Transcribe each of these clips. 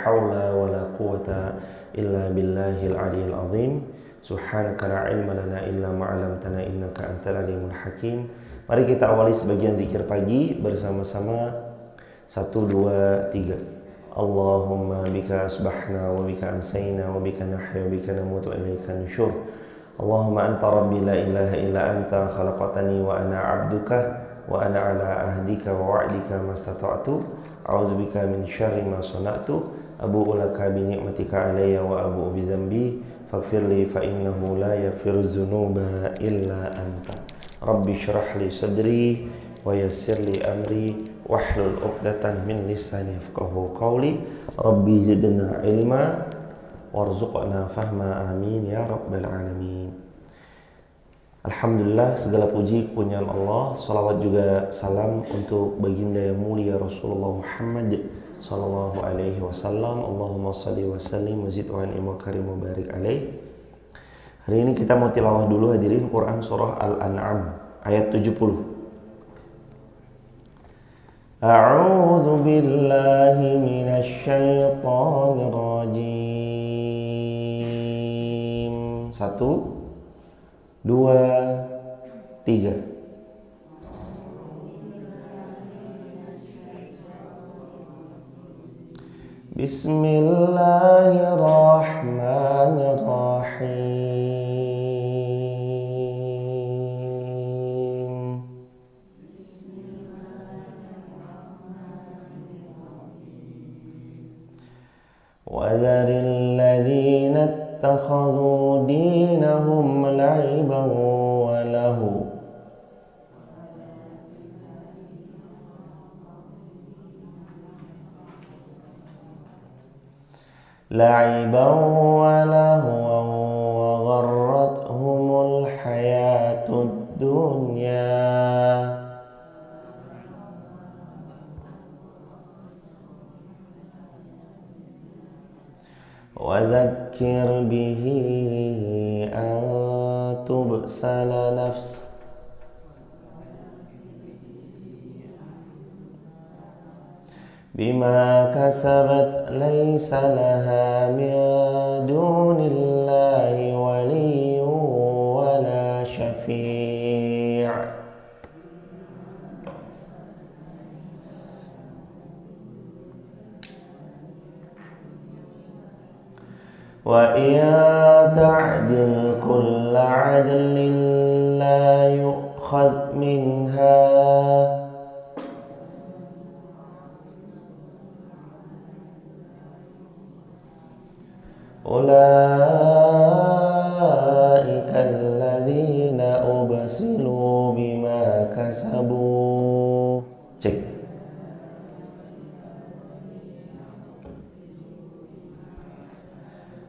haula wa la quwata illa billahil aliyil azim. Subhanaka la ilma lana illa ma 'allamtana innaka antal alimul hakim. Mari kita awali sebagian zikir pagi bersama-sama. 1, 2, 3. Allahumma bika asbahna wa bika amsayna wa bika nahya wa bika namutu ilaika nusyur. Allahumma anta rabbi la ilaha illa anta khalaqtani wa ana 'abduka wa ana 'ala ahdika wa wa'dika mastata'tu. A'udzubika min syarri ma sana'tu. Abu'u laka bi ni'matika alayya wa abu'u bi dzambi faghfirli fa innahu la yaghfiru dzunuba illa anta. Rabbi shrah li sadri wa yassir li amri wahlul 'uqdatan min lisani yafqahu qawli. Rabbi zidna ilma warzuqna fahma, amin ya rabbal alamin. Alhamdulillah, segala puji kepunyaan Allah, salawat juga salam untuk baginda yang mulia Rasulullah Muhammad sallallahu alaihi wasallam. Allahumma shalli wa sallim wa zid wa an'im wa karim wa barik alaih. Hari ini kita mau tilawah dulu hadirin Quran surah Al-An'am ayat 70. A'udzu billahi minasy syaithanir rajim. 1, 2, 3. Bismillahirrahmanirrahim. وَذَرِ الَّذِينَ اتَّخَذُوا دِينَهُمْ لَعِبًا وَلَهْوًا وَغَرَّتْهُمُ الْحَيَاةُ الدُّنْيَا وَذَكِّرْ بِهِ أَن تُبْسَلَ نَفْسٌ بِمَا كَسَبَتْ لَيْسَ لَهَا مِن دُونِ اللَّهِ وَلِيٌّ وَلَا شَفِيعٌ وَإِن تَعْدِلْ كُلَّ عَدْلٍ لَّا يُؤْخَذْ مِنْهَا أُولَٰئِكَ الَّذِينَ أُبْسِلُوا بِمَا كَسَبُوا. Cek.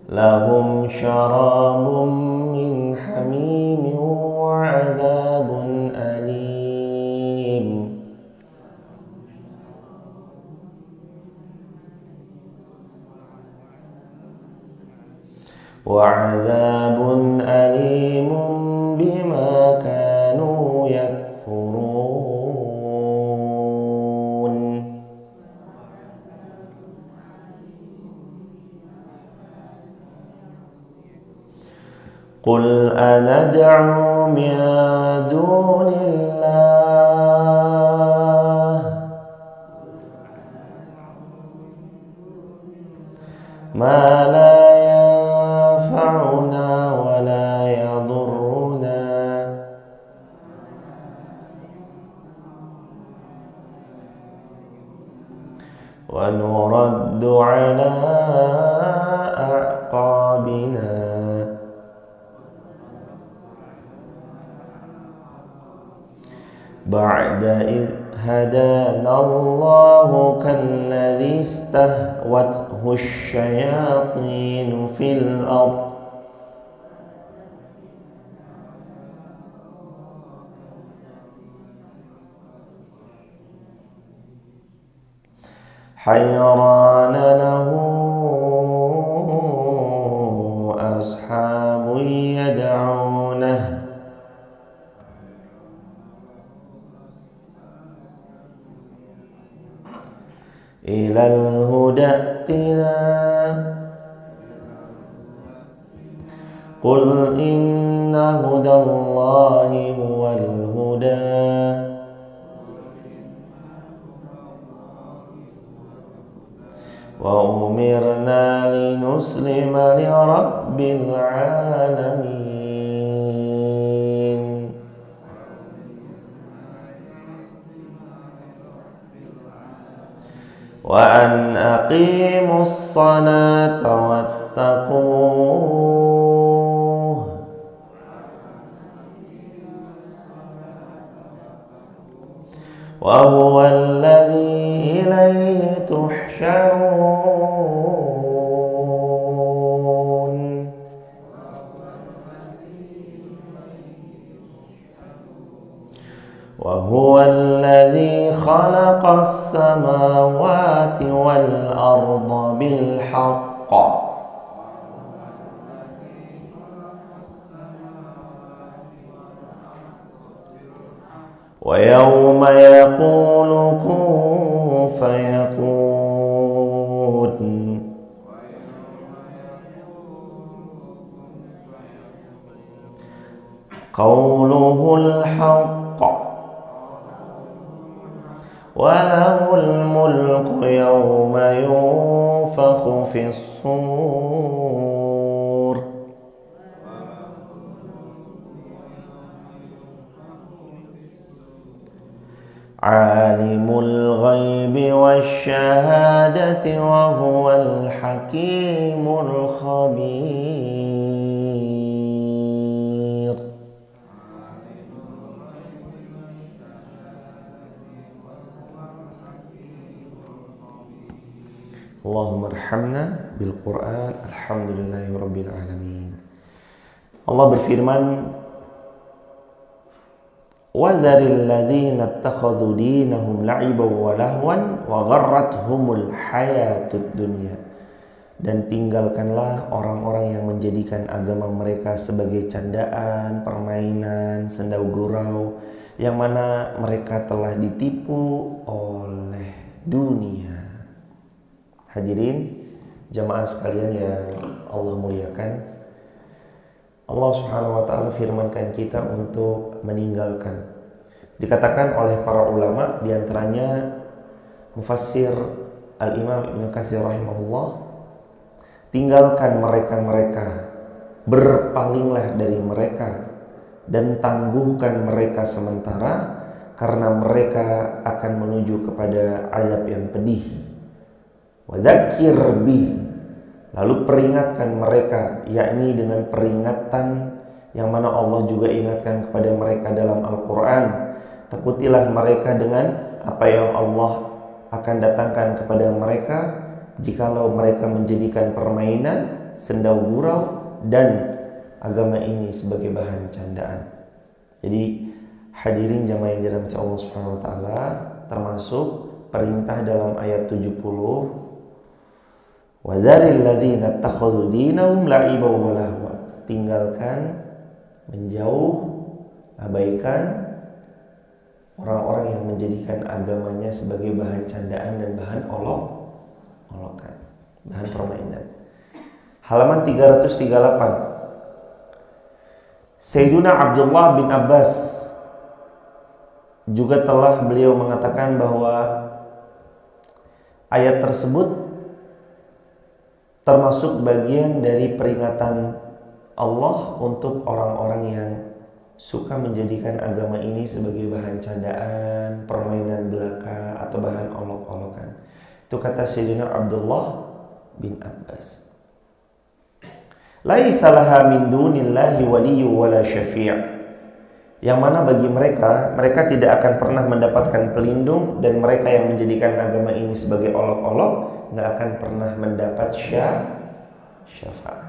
Lahum syarabun min hamimin wa 'adzabun alim. وَعَذَابٌ أَلِيمٌ بِمَا كَانُوا يَكْفُرُونَ. قُلْ أَنَدْعُو مِن دُونِ اللَّهِ مَا لَا يَنفَعُنَا وَلَا يَضُرُّنَا وَنُرَدُّ عَلَى أَعْقَابِنَا بَعْدَ إِذْ هَدَانَا اللَّهُ كَالَّذِي اسْتَهْوَتْهُ الشَّيَاطِينُ فِي الْأَرْضِ حَيْرَانَ لَهُ أَصْحَابٌ يَدْعُونَهُ إِلَى الْهُدَى آياتنا قل إن هدى الله هو الهدى وأمرنا لنسلم لرب العالمين وأن أقيموا الصلاة واتقوه وهو الذي إليه تحشرون وهو الذي خلق السماوات والأرض بالحق ويوم يقول كن فيكون قوله الحق وله الملك يوم ينفخ في الصور عالم الغيب والشهادة وهو الحكيم الخبير Allahumma arhamna bil Qur'an alhamdulillahi rabbil alamin. Allah berfirman وَذَرِ الَّذِينَ اتَّخَذُوا دِينَهُمْ لَعِبًا وَلَهْوًا وَغَرَّتْهُمُ الْحَيَاةُ الدُّنْيَا. Dan tinggalkanlah orang-orang yang menjadikan agama mereka sebagai candaan, permainan, sendau gurau, yang mana mereka telah ditipu oleh dunia. Hadirin jamaah sekalian yang Allah muliakan, Allah Subhanahu wa taala firmankan kita untuk meninggalkan. Dikatakan oleh para ulama, diantaranya mufassir Al-Imam Ibnu Katsir rahimahullah, tinggalkan mereka-mereka, berpalinglah dari mereka dan tangguhkan mereka sementara, karena mereka akan menuju kepada azab yang pedih. Wa dzakir bih, lalu peringatkan mereka, yakni dengan peringatan yang mana Allah juga ingatkan kepada mereka dalam Al-Quran. Takutilah mereka dengan apa yang Allah akan datangkan kepada mereka jikalau mereka menjadikan permainan, sendau gurau, dan agama ini sebagai bahan candaan. Jadi hadirin jamaah yang dirahmati Allah Subhanahu wa taala, termasuk perintah dalam ayat 70, وَذَرِ الَّذِينَ اتَّخَذُوا دِينَهُمْ لَعِبًا وَلَهْوًا. Tinggalkan, menjauh, abaikan orang-orang yang menjadikan agamanya sebagai bahan candaan dan bahan olok-olokan, bahan permainan. Halaman 338. Sayyiduna Abdullah bin Abbas juga telah beliau mengatakan bahwa ayat tersebut termasuk bagian dari peringatan Allah untuk orang-orang yang suka menjadikan agama ini sebagai bahan candaan, permainan belaka, atau bahan olok-olokan. Itu kata Sayyidina Abdullah bin Abbas. Laisa laha min dunillahi waliyyu wala syafi'. Yang mana bagi mereka tidak akan pernah mendapatkan pelindung, dan mereka yang menjadikan agama ini sebagai olok-olok nggak akan pernah mendapat syafaat.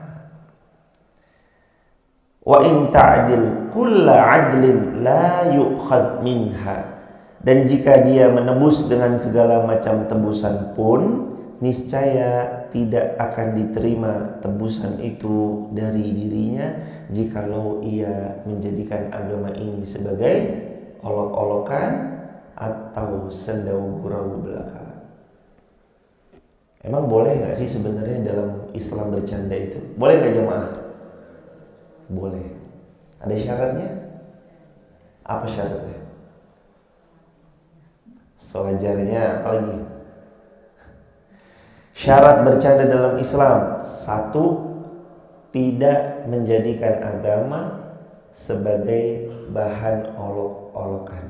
Wa in ta'dil kulla 'adlin la yu'khadh minha. Dan jika dia menebus dengan segala macam tebusan pun, niscaya tidak akan diterima tebusan itu dari dirinya jikalau ia menjadikan agama ini sebagai olok-olokan atau sendau gurau belaka. Emang boleh nggak sih sebenarnya dalam Islam bercanda itu? Boleh nggak jemaah? Boleh. Ada syaratnya? Apa syaratnya? Sewajarnya, apalagi? Syarat bercanda dalam Islam: satu, tidak menjadikan agama sebagai bahan olok-olokan.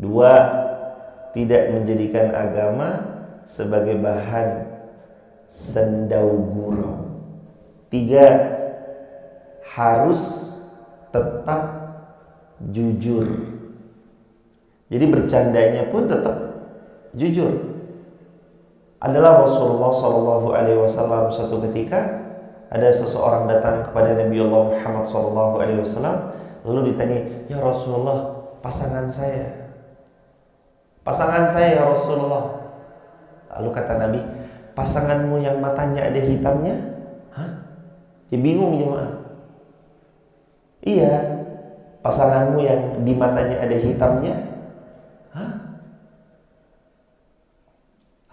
Dua, tidak menjadikan agama sebagai bahan sendau gurau. Tiga, harus tetap jujur. Jadi bercandanya pun tetap jujur. Adalah Rasulullah SAW suatu ketika ada seseorang datang kepada Nabi Allah Muhammad SAW, lalu ditanya, ya Rasulullah, pasangan saya ya Rasulullah. Lalu kata Nabi, pasanganmu yang matanya ada hitamnya? Hah? Dia bingung jemaah. Iya, pasanganmu yang di matanya ada hitamnya? Hah?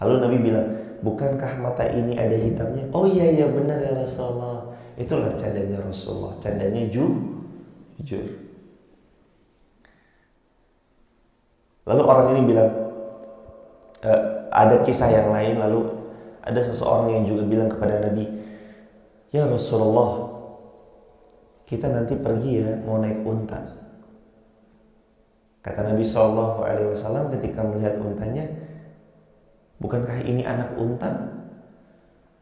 Lalu Nabi bilang, bukankah mata ini ada hitamnya? Oh iya benar ya Rasulullah. Itulah candanya Rasulullah, candanya jujur. Lalu orang ini bilang, ada kisah yang lain, lalu ada seseorang yang juga bilang kepada Nabi, ya Rasulullah, kita nanti pergi ya mau naik unta. Kata Nabi SAW ketika melihat untanya, bukankah ini anak unta?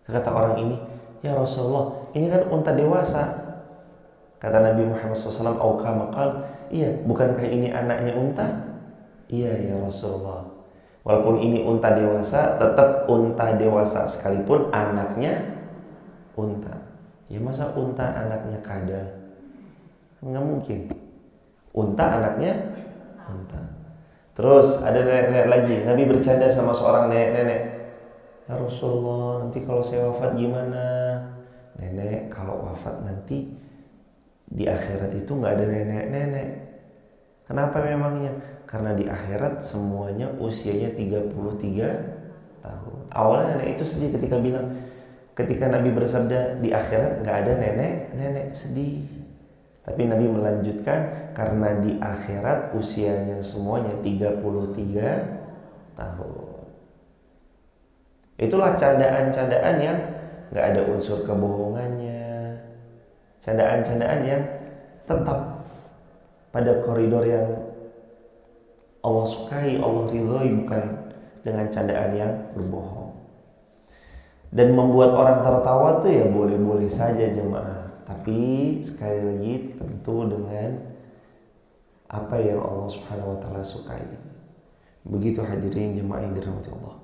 Kata orang ini, ya Rasulullah, ini kan unta dewasa. Kata Nabi Muhammad SAW, Auka maqal, iya, bukankah ini anaknya unta? Iya ya Rasulullah. Walaupun ini unta dewasa, tetap unta dewasa sekalipun anaknya unta. Ya masa unta anaknya kadal? Nggak mungkin. Unta anaknya unta. Terus ada nenek-nenek lagi. Nabi bercanda sama seorang nenek-nenek. Ya Rasulullah, nanti kalau saya wafat gimana? Nenek, kalau wafat nanti di akhirat itu nggak ada nenek-nenek. Kenapa memangnya? Karena di akhirat semuanya usianya 33 tahun. Awalnya nenek itu sedih ketika Nabi bersabda di akhirat nggak ada nenek sedih. Tapi Nabi melanjutkan, karena di akhirat usianya semuanya 33 tahun. Itulah candaan-candaan yang nggak ada unsur kebohongannya. Candaan-candaan yang tetap pada koridor yang Allah sukai, Allah ridhoi, bukan dengan candaan yang berbohong. Dan membuat orang tertawa tuh ya boleh-boleh saja jemaah. Tapi sekali lagi tentu dengan apa yang Allah Subhanahu wa taala sukai. Begitu hadirin jemaah yang dirahmati Allah.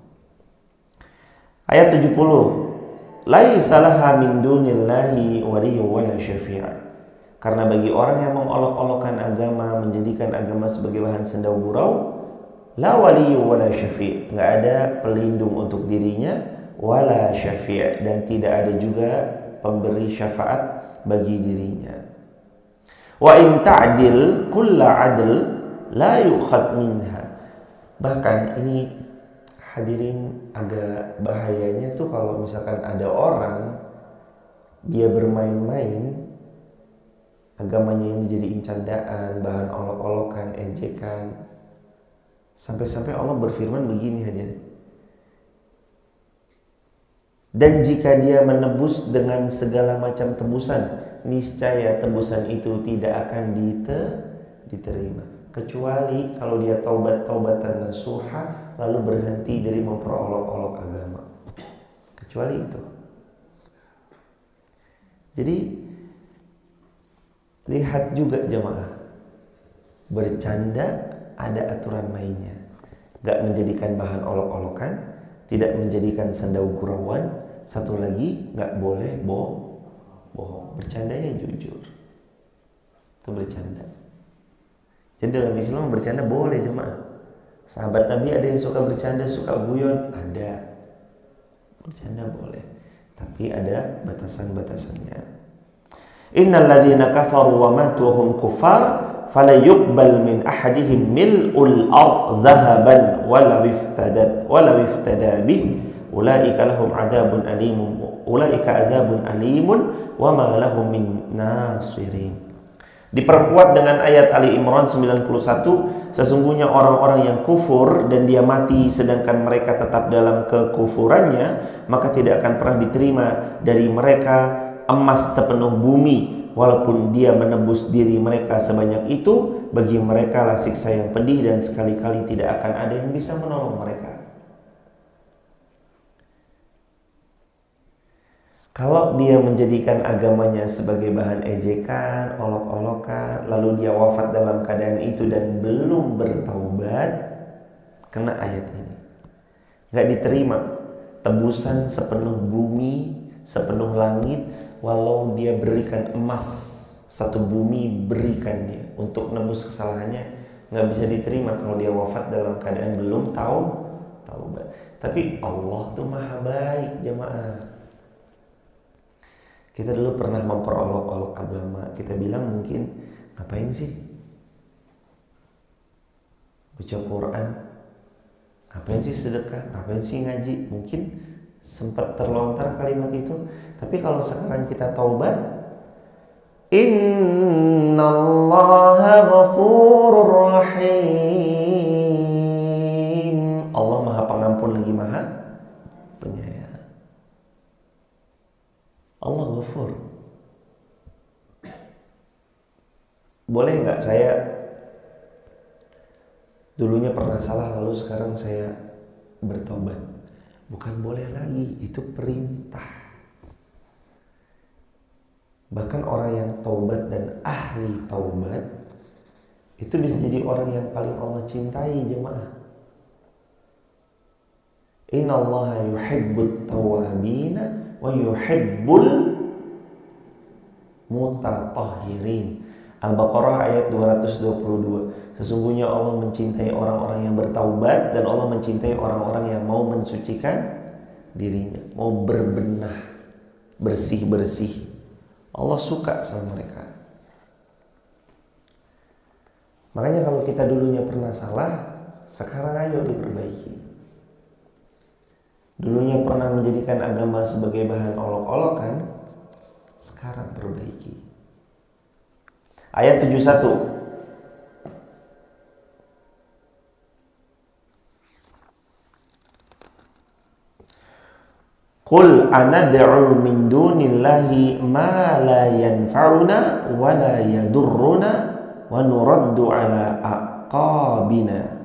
Ayat 70. Laisa laha min dunillahi waliyyun wala syafi'a. Karena bagi orang yang mengolok-olokkan agama, menjadikan agama sebagai bahan sendau gurau, la waliyyu wala syafi', enggak ada pelindung untuk dirinya, wala syafi', dan tidak ada juga pemberi syafaat bagi dirinya. Wa in ta'dil kulla 'adl la yu'khad minha. Bahkan ini hadirin agak bahayanya tuh kalau misalkan ada orang dia bermain-main agamanya ini dijadiin candaan, bahan olok-olokan, ejekan. Sampai-sampai Allah berfirman begini hadirin. Dan jika dia menebus dengan segala macam tebusan, niscaya tebusan itu tidak akan diterima. Kecuali kalau dia taubat-taubatan nasuha, lalu berhenti dari memperolok-olok agama. Kecuali itu. Jadi lihat juga jemaah, bercanda ada aturan mainnya. Gak menjadikan bahan olok-olokan, tidak menjadikan sendau gurauan. Satu lagi, gak boleh bohong. Bercandanya jujur. Itu bercanda. Jadi dalam Islam bercanda boleh jemaah. Sahabat Nabi ada yang suka bercanda, suka guyon, ada. Bercanda boleh, tapi ada batasan-batasannya. Innal ladzina kafaru wa matu hum kuffar fala yuqbal min ahadihim mil'ul ard dhahaban wala iftada bih ulaika lahum adzabun alimun ulaika adzabun alimun wa ma lahum min nasirin. Diperkuat dengan ayat Ali Imran 91, sesungguhnya orang-orang yang kufur dan dia mati sedangkan mereka tetap dalam kekufurannya, maka tidak akan pernah diterima dari mereka emas sepenuh bumi, walaupun dia menebus diri mereka sebanyak itu. Bagi mereka lah siksa yang pedih dan sekali-kali tidak akan ada yang bisa menolong mereka. Kalau dia menjadikan agamanya sebagai bahan ejekan, olok-olokan, lalu dia wafat dalam keadaan itu dan belum bertaubat, kena ayat ini. Gak diterima tebusan sepenuh bumi, sepenuh langit, walau dia berikan emas satu bumi, berikan dia untuk nebus kesalahannya, gak bisa diterima kalau dia wafat dalam keadaan belum taubat. Tapi Allah tuh maha baik, jemaah. Kita dulu pernah memperolok-olok agama. Kita bilang mungkin, ngapain sih baca Quran, ngapain sih sedekah, ngapain sih ngaji. Mungkin sempat terlontar kalimat itu. Tapi kalau sekarang kita taubat, innallaha ghafurur rahim. Allah maha pengampun lagi maha penyayang. Allah ghafur. Boleh nggak saya dulunya pernah salah lalu sekarang saya bertobat? Bukan boleh lagi, itu perintah. Bahkan orang yang taubat dan ahli taubat itu bisa jadi orang yang paling Allah cintai, jemaah. Innallaha yuhibbut tawwabina wa yuhibbul mutatahhirin. Al-Baqarah ayat 222. Sesungguhnya Allah mencintai orang-orang yang bertaubat dan Allah mencintai orang-orang yang mau mensucikan dirinya, mau berbenah, bersih-bersih. Allah suka sama mereka. Makanya kalau kita dulunya pernah salah, sekarang ayo diperbaiki. Dulunya pernah menjadikan agama sebagai bahan olok-olokan, sekarang perbaiki. Ayat 71. Qul anad'u min dunillahi ma la yanfa'una wa la yadurruna wa nuraddu ala aqabina.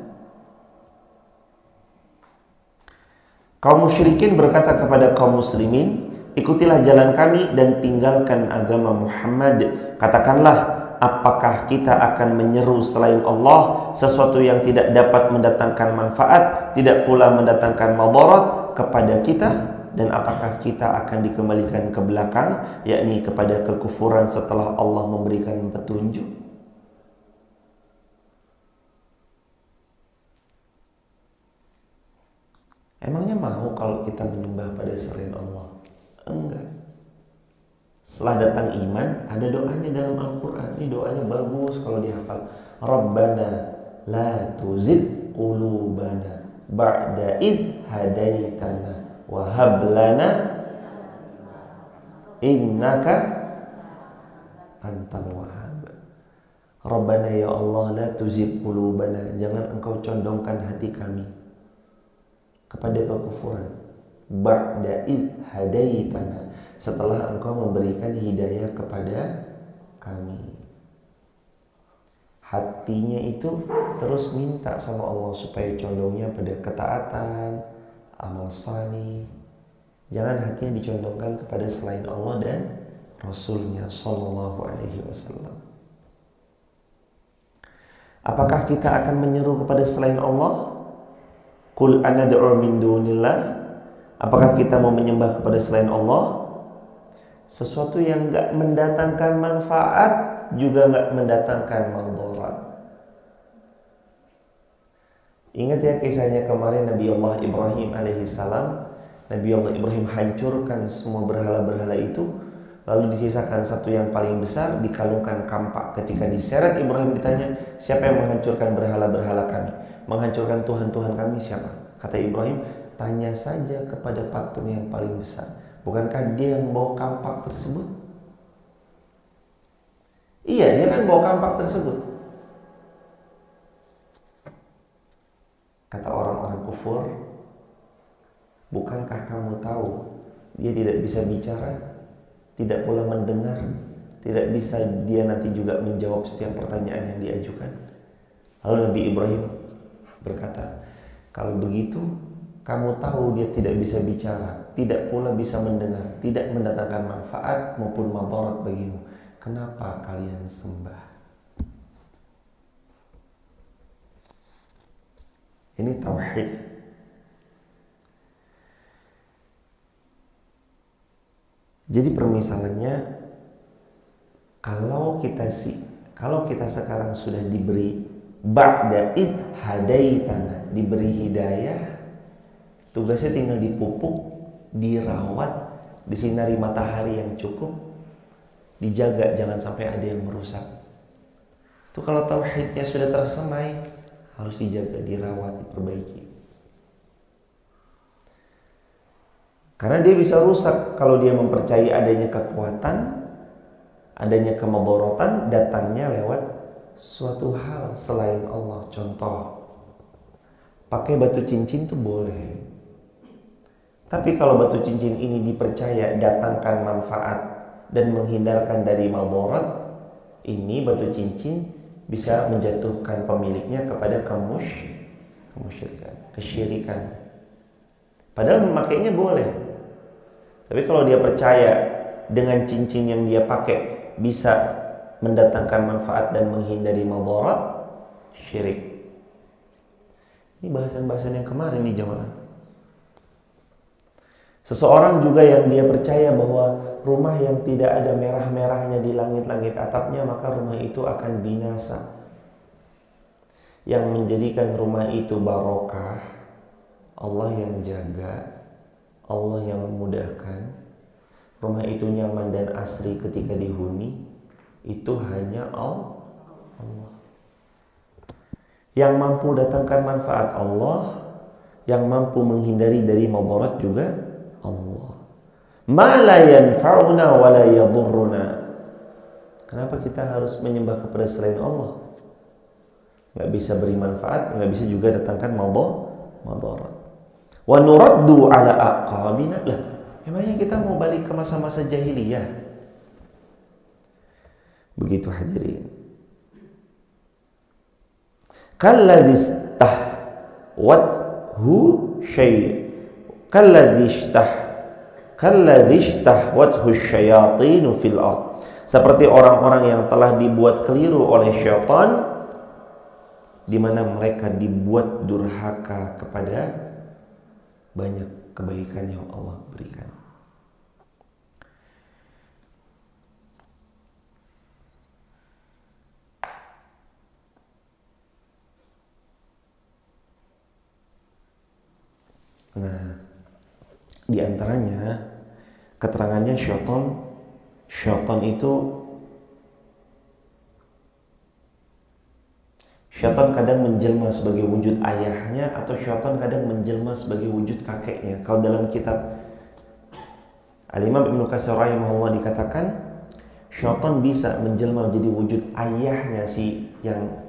Kaum musyrikin berkata kepada kaum muslimin, ikutilah jalan kami dan tinggalkan agama Muhammad. Katakanlah, apakah kita akan menyeru selain Allah sesuatu yang tidak dapat mendatangkan manfaat, tidak pula mendatangkan madarat kepada kita? Dan apakah kita akan dikembalikan ke belakang, yakni kepada kekufuran setelah Allah memberikan petunjuk? Emangnya mau kalau kita menyembah pada selain Allah? Enggak. Setelah datang iman, ada doanya dalam Al-Quran. Ini doanya bagus kalau dihafal. Rabbana la tuzigh qulubana ba'da idh hadaitana wa hab lana innaka antal wahhab. Rabbana ya Allah la tuzigh qulubana, jangan engkau condongkan hati kami kepada kekufuran. Ba'da id hadaitana, setelah engkau memberikan hidayah kepada kami. Hatinya itu terus minta sama Allah supaya condongnya pada ketaatan, amal salih. Jangan hatinya dicondongkan kepada selain Allah dan Rasulnya Sallallahu Alaihi Wasallam. Apakah kita akan menyeru kepada selain Allah? Qul anad'u min dunillah. Apakah kita mau menyembah kepada selain Allah? Sesuatu yang gak mendatangkan manfaat juga gak mendatangkan madarat. Ingat ya kisahnya kemarin Nabi Allah Ibrahim alaihissalam. Nabi Allah Ibrahim hancurkan semua berhala-berhala itu, lalu disisakan satu yang paling besar, dikalungkan kampak. Ketika diseret Ibrahim ditanya, siapa yang menghancurkan berhala-berhala kami? Menghancurkan Tuhan-Tuhan kami siapa? Kata Ibrahim, tanya saja kepada patung yang paling besar. Bukankah dia yang bawa kampak tersebut? Iya, dia kan bawa kampak tersebut. Kata orang-orang kufur, bukankah kamu tahu dia tidak bisa bicara, tidak pula mendengar, tidak bisa dia nanti juga menjawab setiap pertanyaan yang diajukan? Lalu Nabi Ibrahim berkata, kalau begitu kamu tahu dia tidak bisa bicara, tidak pula bisa mendengar, tidak mendatangkan manfaat maupun madarat bagimu, kenapa kalian sembah? Ini tauhid. Jadi permisalannya, kalau kita sekarang sudah diberi ba'da id hadaitana, diberi hidayah, tugasnya tinggal dipupuk, dirawat, disinari matahari yang cukup, dijaga jangan sampai ada yang merusak. Itu kalau tauhidnya sudah tersemai, harus dijaga, dirawat, diperbaiki. Karena dia bisa rusak kalau dia mempercayai adanya kekuatan, adanya kemadaratan datangnya lewat suatu hal selain Allah. Contoh, pakai batu cincin itu boleh. Tapi kalau batu cincin ini dipercaya datangkan manfaat dan menghindarkan dari madarat, ini batu cincin bisa menjatuhkan pemiliknya kepada kesyirikan. Padahal memakainya boleh. Tapi kalau dia percaya dengan cincin yang dia pakai bisa mendatangkan manfaat dan menghindari madarat, syirik. Ini bahasan-bahasan yang kemarin nih jemaah. Seseorang juga yang dia percaya bahwa rumah yang tidak ada merah-merahnya di langit-langit atapnya, maka rumah itu akan binasa. Yang menjadikan rumah itu barokah, Allah yang jaga, Allah yang memudahkan. Rumah itu nyaman dan asri ketika dihuni, itu hanya Allah. Yang mampu datangkan manfaat Allah, yang mampu menghindari dari madarat juga Allah. Ma la yanfa'una wa la yadurruna. Kenapa kita harus menyembah kepada selain Allah? Nggak bisa beri manfaat, nggak bisa juga datangkan madarat. Wa nuraddu ala aqabina. Lah, emangnya kita mau balik ke masa-masa jahiliyah? Begitu hadirin. Kalladzi istahwathu syai' kalladzi istahwathu syayatin fil ard. Seperti orang-orang yang telah dibuat keliru oleh syaitan, di mana mereka dibuat durhaka kepada banyak kebaikan yang Allah berikan. Nah, di antaranya keterangannya syaitan kadang menjelma sebagai wujud ayahnya, atau syaitan kadang menjelma sebagai wujud kakeknya. Kalau dalam kitab Al-Imam Ibnu Katsir rahimahullah dikatakan, syaitan bisa menjelma menjadi wujud ayahnya si yang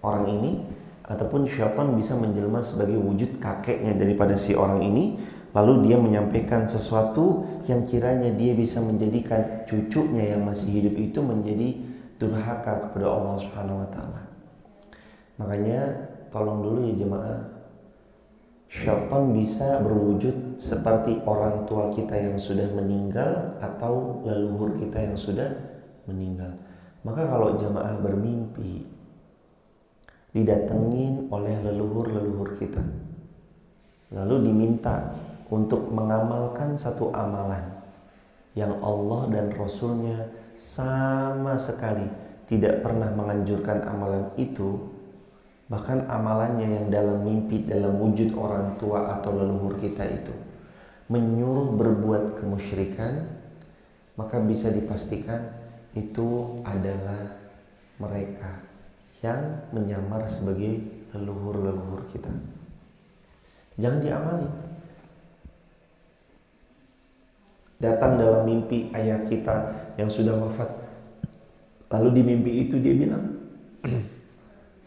orang ini, ataupun syaitan bisa menjelma sebagai wujud kakeknya daripada si orang ini, lalu dia menyampaikan sesuatu yang kiranya dia bisa menjadikan cucunya yang masih hidup itu menjadi durhaka kepada Allah Subhanahu wa taala. Makanya tolong dulu ya jemaah, syaitan bisa berwujud seperti orang tua kita yang sudah meninggal atau leluhur kita yang sudah meninggal. Maka kalau jemaah bermimpi didatengin oleh leluhur-leluhur kita, lalu diminta untuk mengamalkan satu amalan yang Allah dan Rasulnya sama sekali tidak pernah menganjurkan amalan itu, bahkan amalannya yang dalam mimpi, dalam wujud orang tua atau leluhur kita itu menyuruh berbuat kemusyrikan, maka bisa dipastikan itu adalah mereka yang menyamar sebagai leluhur-leluhur kita. Jangan diamali. datang dalam mimpi ayah kita yang sudah wafat. Lalu di mimpi itu dia bilang,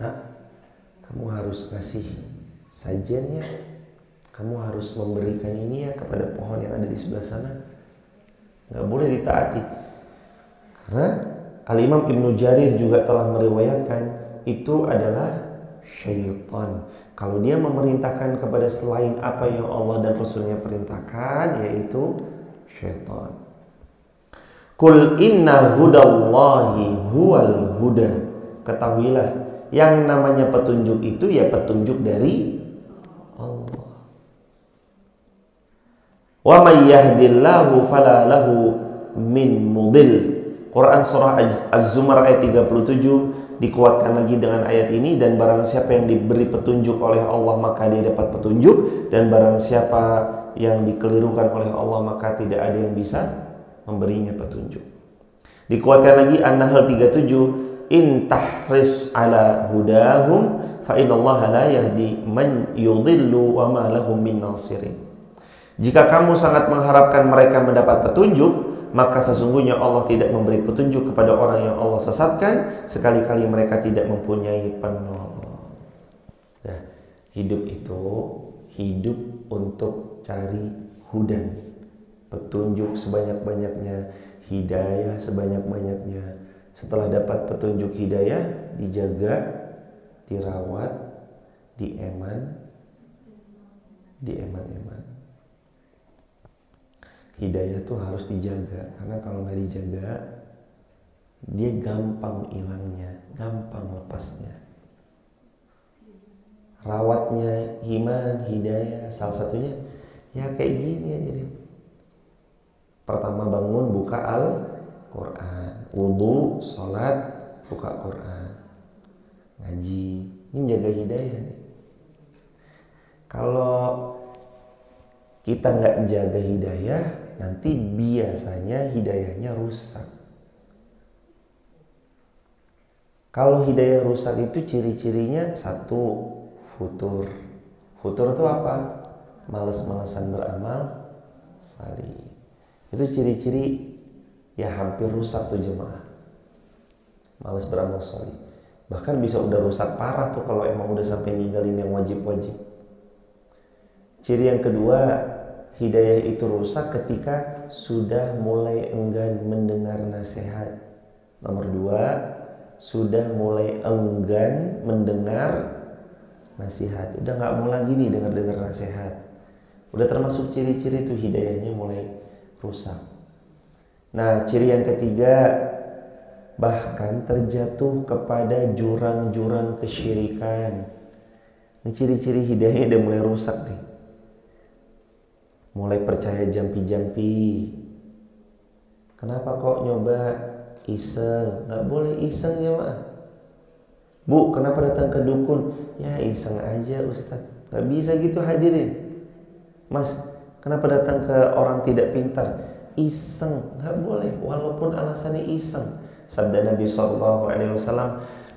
"Nak, kamu harus ngasih sajian ya. Kamu harus memberikan ini ya kepada pohon yang ada di sebelah sana. Nggak boleh ditaati." Karena Al-Imam Ibnu Jarir juga telah meriwayatkan itu adalah syaitan. Kalau dia memerintahkan kepada selain apa yang Allah dan Rasulnya perintahkan, yaitu syaitan. Qul inna hudallahi huwal huda. Ketahuilah, yang namanya petunjuk itu ya petunjuk dari Allah. Wa may yahdillahu fala lahu min mudil. Quran surah Az-Zumar ayat 37 dikuatkan lagi dengan ayat ini, dan barang siapa yang diberi petunjuk oleh Allah maka dia dapat petunjuk, dan barang siapa yang dikelirukan oleh Allah maka tidak ada yang bisa memberinya petunjuk. Dikuatkan lagi An-Nahl 37, in tahris ala hudahum fa innallaha la yahdi man yudhillu wa ma lahum min nasirin. Jika kamu sangat mengharapkan mereka mendapat petunjuk, maka sesungguhnya Allah tidak memberi petunjuk kepada orang yang Allah sesatkan, sekali-kali mereka tidak mempunyai penolong. Nah, hidup itu hidup untuk cari hudan, petunjuk sebanyak-banyaknya, hidayah sebanyak-banyaknya. Setelah dapat petunjuk hidayah, dijaga, dirawat, dieman. Hidayah tuh harus dijaga, karena kalau nggak dijaga, dia gampang hilangnya, gampang lepasnya. Rawatnya iman, hidayah, salah satunya ya kayak gini aja deh. Pertama bangun buka Al-Quran, wudu, sholat, buka Quran, ngaji, ini jaga hidayah nih. Kalau kita nggak jaga hidayah, nanti biasanya hidayahnya rusak. Kalau hidayah rusak itu ciri-cirinya satu, futur. Futur itu apa? Males-malesan beramal salih. Itu ciri-ciri ya hampir rusak tuh jemaah. Males beramal salih. Bahkan bisa udah rusak parah tuh kalau emang udah sampai ninggalin yang wajib-wajib. Ciri yang kedua, hidayah itu rusak ketika sudah mulai enggan mendengar nasihat. Nomor dua, sudah mulai enggan mendengar nasihat. Udah gak mau lagi nih dengar nasihat. Udah termasuk ciri-ciri tuh hidayahnya mulai rusak. Nah, ciri yang ketiga, bahkan terjatuh kepada jurang-jurang kesyirikan. Ini ciri-ciri hidayahnya udah mulai rusak nih. Mulai percaya jampi-jampi. Kenapa kok nyoba iseng? Gak boleh iseng ya mak. Bu, kenapa datang ke dukun? Ya iseng aja Ustadz. Gak bisa gitu hadirin. Mas, kenapa datang ke orang tidak pintar? Iseng, gak boleh walaupun alasannya iseng. Sabda Nabi SAW,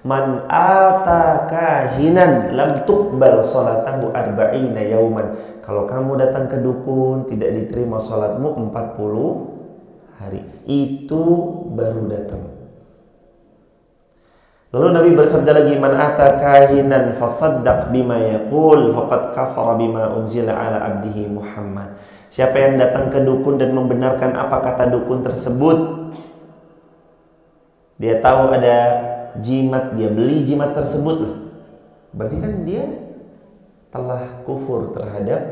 man ata kahinan lam tuqbal salatahu arba'ina yauman. Kalau kamu datang ke dukun, tidak diterima salatmu 40 hari. Itu baru datang. Lalu Nabi bersabda lagi, man ata kahinan fasaddaq bima yaqul faqad kafara bima unzila ala abdihi Muhammad. Siapa yang datang ke dukun dan membenarkan apa kata dukun tersebut, dia tahu ada jimat, dia beli jimat tersebut lah, berarti kan dia telah kufur terhadap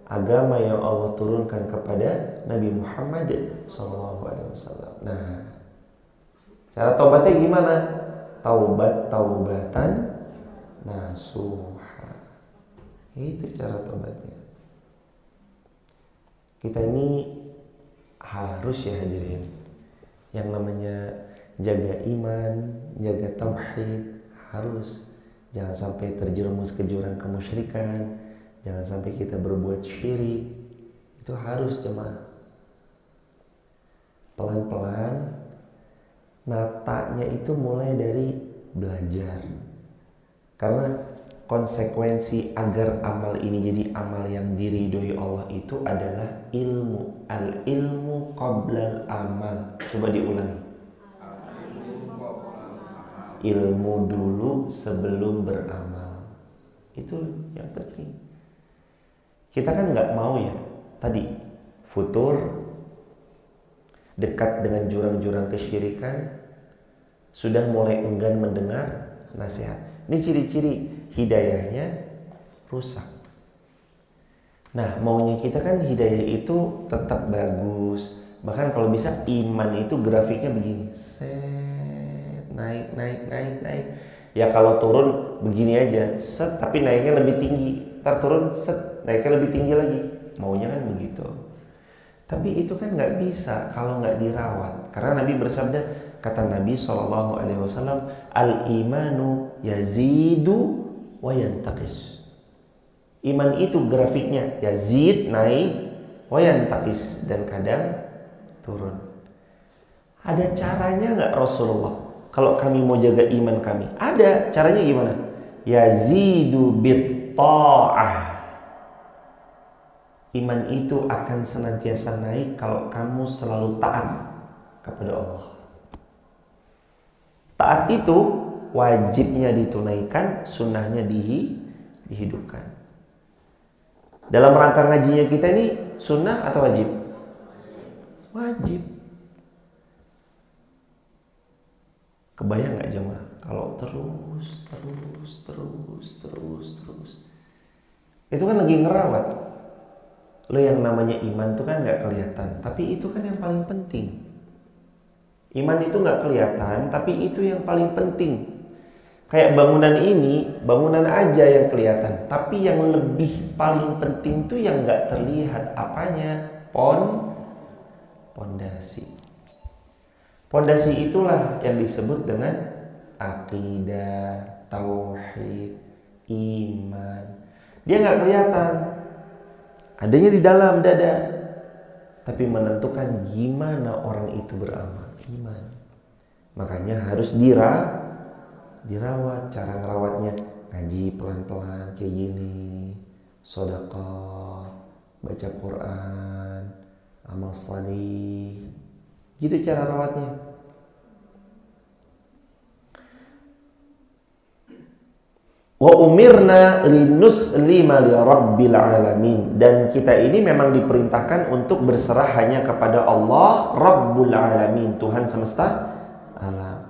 agama yang Allah turunkan kepada Nabi Muhammad SAW. Nah, cara tobatnya gimana? Taubatan nasuha. Itu cara tobatnya. Kita ini harus ya hadirin, yang namanya jaga iman, jaga tauhid, harus. Jangan sampai terjerumus ke jurang kemusyrikan, jangan sampai kita berbuat syirik. Itu harus jemaah. Pelan-pelan, natanya itu mulai dari belajar. Karena konsekuensi agar amal ini jadi amal yang diridhoi Allah itu adalah ilmu. Al ilmu qoblal amal. Coba diulangi. Ilmu dulu sebelum beramal. Itu yang penting. Kita kan nggak mau ya tadi futur, dekat dengan jurang-jurang kesyirikan, sudah mulai enggan mendengar nasihat. Ini ciri-ciri hidayahnya rusak. Nah, maunya kita kan hidayah itu tetap bagus. Bahkan kalau bisa iman itu grafiknya begini. Set, naik. Ya kalau turun begini aja, set, tapi naiknya lebih tinggi. Ntar turun, set, naiknya lebih tinggi lagi. Maunya kan begitu. Tapi itu kan nggak bisa kalau nggak dirawat. Karena Nabi bersabda, kata Nabi SAW, al-imanu yazidu wa yantaqis. Iman itu grafiknya yazid, naik, wa yantaqis, dan kadang turun. Ada caranya nggak Rasulullah? Kalau kami mau jaga iman kami, ada caranya gimana? Yazidu bit ta'ah. Iman itu akan senantiasa naik kalau kamu selalu taat kepada Allah. Taat itu wajibnya ditunaikan, sunnahnya dihidupkan. Dalam rangka ngajinya kita ini sunnah atau wajib? Wajib. Kebayang gak jemaah kalau terus itu kan lagi ngerawat. Lo yang namanya iman itu kan gak kelihatan, tapi itu kan yang paling penting. Iman itu gak kelihatan, tapi itu yang paling penting. Kayak bangunan ini, bangunan aja yang kelihatan, tapi yang lebih paling penting itu yang gak terlihat. Apanya? Pondasi. Pondasi itulah yang disebut dengan akidah, tauhid, iman. Dia gak kelihatan, adanya di dalam dada, tapi menentukan gimana orang itu beramal, iman. Makanya harus dirawat. Cara ngerawatnya ngaji pelan-pelan kayak gini, sedekah, baca Quran, amal salih, gitu cara rawatnya. Wa umirna linuslima li rabbil alamin, dan kita ini memang diperintahkan untuk berserah hanya kepada Allah Rabbul Alamin, Tuhan semesta alam.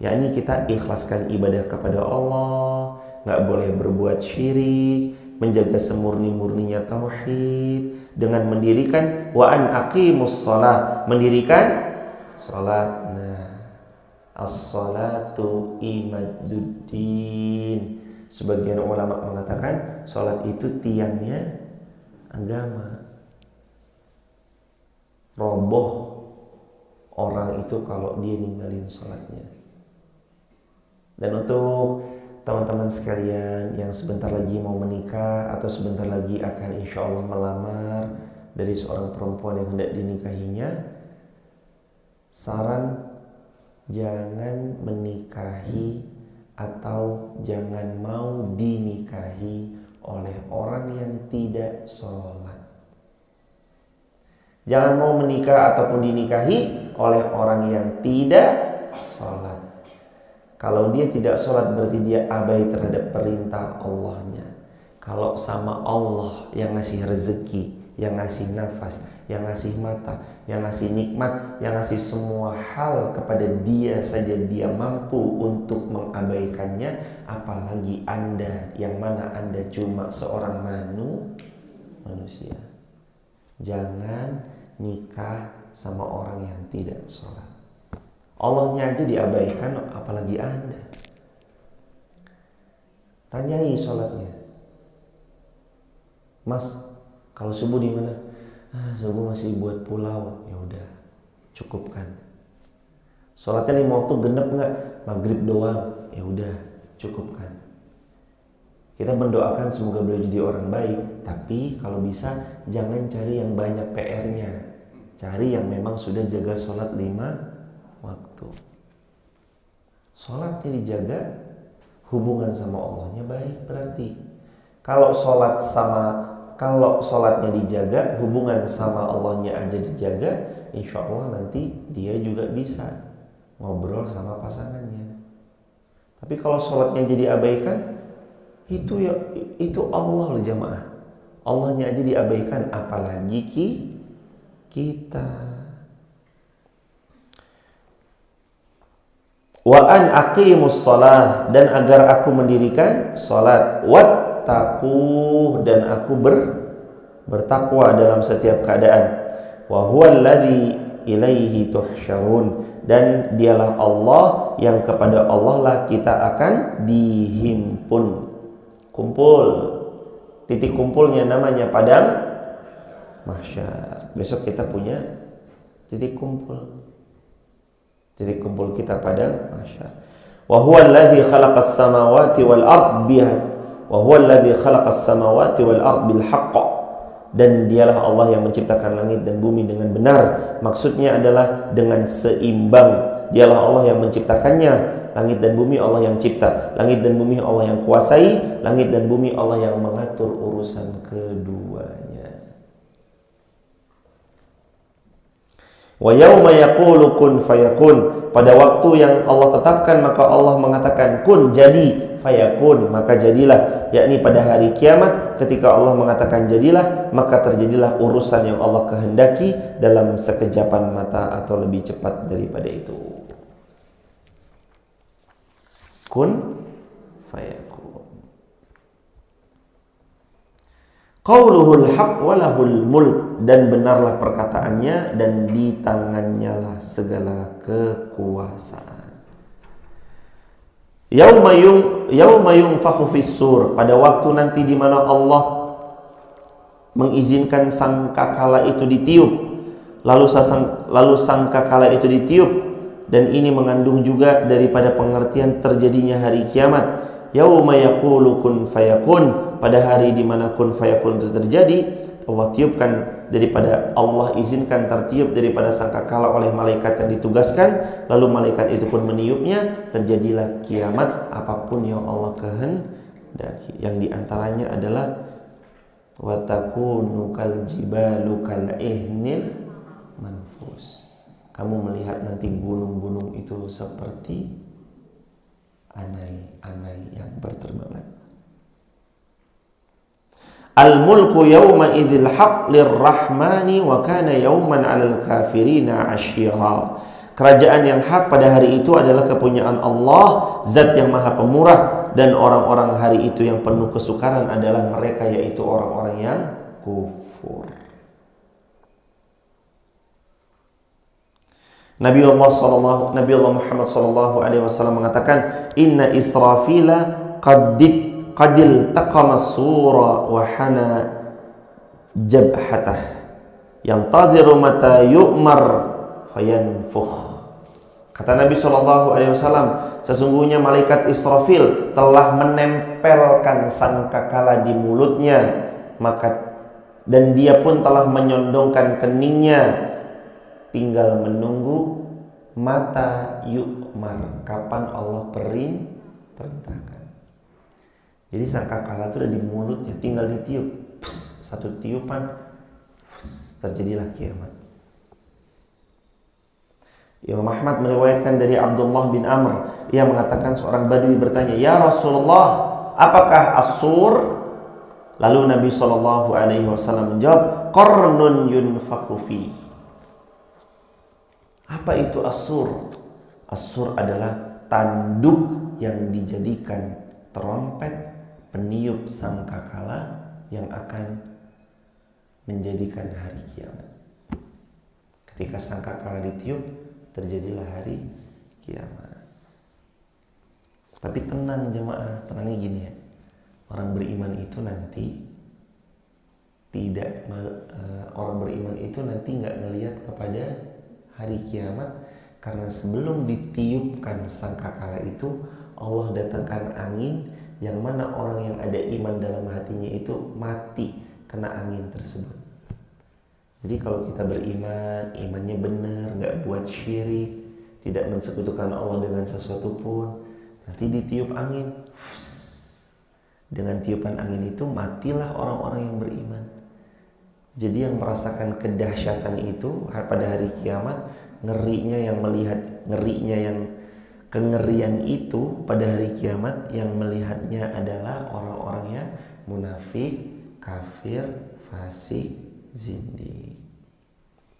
yakni kita ikhlaskan ibadah kepada Allah, nggak boleh berbuat syirik, menjaga semurni-murninya tauhid dengan mendirikan wa an aqimus shalah, mendirikan salat. Nah, as-salatu imaduddin. Sebagian ulama mengatakan salat itu tiangnya agama. Roboh orang itu kalau dia ninggalin salatnya. Dan untuk teman-teman sekalian yang sebentar lagi mau menikah atau sebentar lagi akan insya Allah melamar dari seorang perempuan yang hendak dinikahinya, saran jangan menikahi atau jangan mau dinikahi oleh orang yang tidak sholat. Jangan mau menikah ataupun dinikahi oleh orang yang tidak sholat. Kalau dia tidak sholat berarti dia abai terhadap perintah Allahnya. Kalau sama Allah yang ngasih rezeki, yang ngasih nafas, yang ngasih mata, yang ngasih nikmat, yang ngasih semua hal kepada dia saja dia mampu untuk mengabaikannya, apalagi Anda yang mana Anda cuma seorang manusia. Jangan nikah sama orang yang tidak sholat. Allahnya aja diabaikan, apalagi Anda. Tanyai sholatnya. Mas, kalau subuh di mana? Subuh masih buat pulau. Ya udah, cukupkan. Sholatnya 5 waktu genep nggak? Maghrib doang. Ya udah, cukupkan. Kita mendoakan semoga beliau jadi orang baik, tapi kalau bisa jangan cari yang banyak PR-nya. Cari yang memang sudah jaga sholat 5 waktu. Sholatnya dijaga, hubungan sama Allahnya baik berarti. Kalau sholatnya dijaga, hubungan sama Allahnya aja dijaga, insya Allah nanti dia juga bisa ngobrol sama pasangannya. Tapi kalau sholatnya jadi abaikan, itu Allah loh jamaah. Allahnya aja diabaikan, apalagi kita. Wa an aqimus shalah, dan agar aku mendirikan salat, wattaqu, dan aku bertakwa dalam setiap keadaan. Wa huwal ladzi ilaihi tuhsyarun, dan dialah Allah yang kepada Allah lah kita akan dihimpun. Kumpul. Titik kumpulnya namanya padang mahsyar. Besok kita punya titik kumpul. Titik kumpul kita pada mahsyar. Wa huwa alladhi khalaqas samawati wal ard bil haqq, dan dialah Allah yang menciptakan langit dan bumi dengan benar. Maksudnya adalah dengan seimbang. Dialah Allah yang menciptakannya. Langit dan bumi Allah yang cipta. Langit dan bumi Allah yang kuasai. Langit dan bumi Allah yang mengatur urusan keduanya. Wa yauma yaqulu kun fayakun, pada waktu yang Allah tetapkan maka Allah mengatakan kun, jadi, fayakun, maka jadilah, yakni pada hari kiamat ketika Allah mengatakan jadilah, maka terjadilah urusan yang Allah kehendaki dalam sekejapan mata atau lebih cepat daripada itu. Kun fayakun. Qauluhul haq walahul mulk, dan benarlah perkataannya dan di tangannya lah segala kekuasaan. Yauma yunfakhu fis-sur, pada waktu nanti di mana Allah mengizinkan sangkakala itu ditiup, lalu sangkakala itu ditiup, dan ini mengandung juga daripada pengertian terjadinya hari kiamat. Yauma yaqulu kun fayakun, pada hari di mana kun fayakun itu terjadi, Allah tiupkan daripada Allah izinkan tertiup daripada sangkakala oleh malaikat yang ditugaskan, lalu malaikat itu pun meniupnya, terjadilah kiamat apapun yang Allah kehendaki. Yang diantaranya adalah wa takunu kal jibalu kal ihnil manfus. Kamu melihat nanti gunung-gunung itu seperti anai-anai yang berterbangan. Al-mulku yawma idzil haq lirrahmani wa kana yawman 'alal kafirina 'ashira. Kerajaan yang hak pada hari itu adalah kepunyaan Allah, Zat yang Maha Pemurah, dan orang-orang hari itu yang penuh kesukaran adalah mereka, yaitu orang-orang yang kufur. Nabi Allah Muhammad sallallahu alaihi wasallam mengatakan, "Inna Israfila qadil taqama sura wa hana jabhatah yantaziru mata yu'mar fayanfukh." Kata Nabi sallallahu alaihi wasallam, sesungguhnya malaikat Israfil telah menempelkan sangkakala di mulutnya, dan dia pun telah menyondongkan keningnya, tinggal menunggu mata yu'mar, kapan Allah perintahkan. Jadi sangkakala itu ada di mulutnya, tinggal ditiup, satu tiupan, terjadilah kiamat. Imam Ahmad meriwayatkan dari Abdullah bin Amr, ia mengatakan seorang Badui bertanya, "Ya Rasulullah, apakah as-sur?" Lalu Nabi SAW menjawab, "Qarnun yunfakhu fi." Apa itu as-sur? As-sur adalah tanduk yang dijadikan trompet peniup sangkakala yang akan menjadikan hari kiamat. Ketika sangkakala ditiup, terjadilah hari kiamat. Tapi tenang jemaah, tenangnya gini ya. Orang beriman itu nanti nggak ngelihat kepada hari kiamat, karena sebelum ditiupkan sangkakala itu Allah datangkan angin yang mana orang yang ada iman dalam hatinya itu mati kena angin tersebut. Jadi kalau kita beriman, imannya benar, nggak buat syirik, tidak mensekutukan Allah dengan sesuatu pun, Nanti ditiup angin. Dengan tiupan angin itu matilah orang-orang yang beriman. Jadi yang merasakan kedahsyatan itu pada hari kiamat, ngerinya yang melihat, ngerinya yang kengerian itu pada hari kiamat, yang melihatnya adalah orang-orang yang munafik, kafir, fasik, zindik.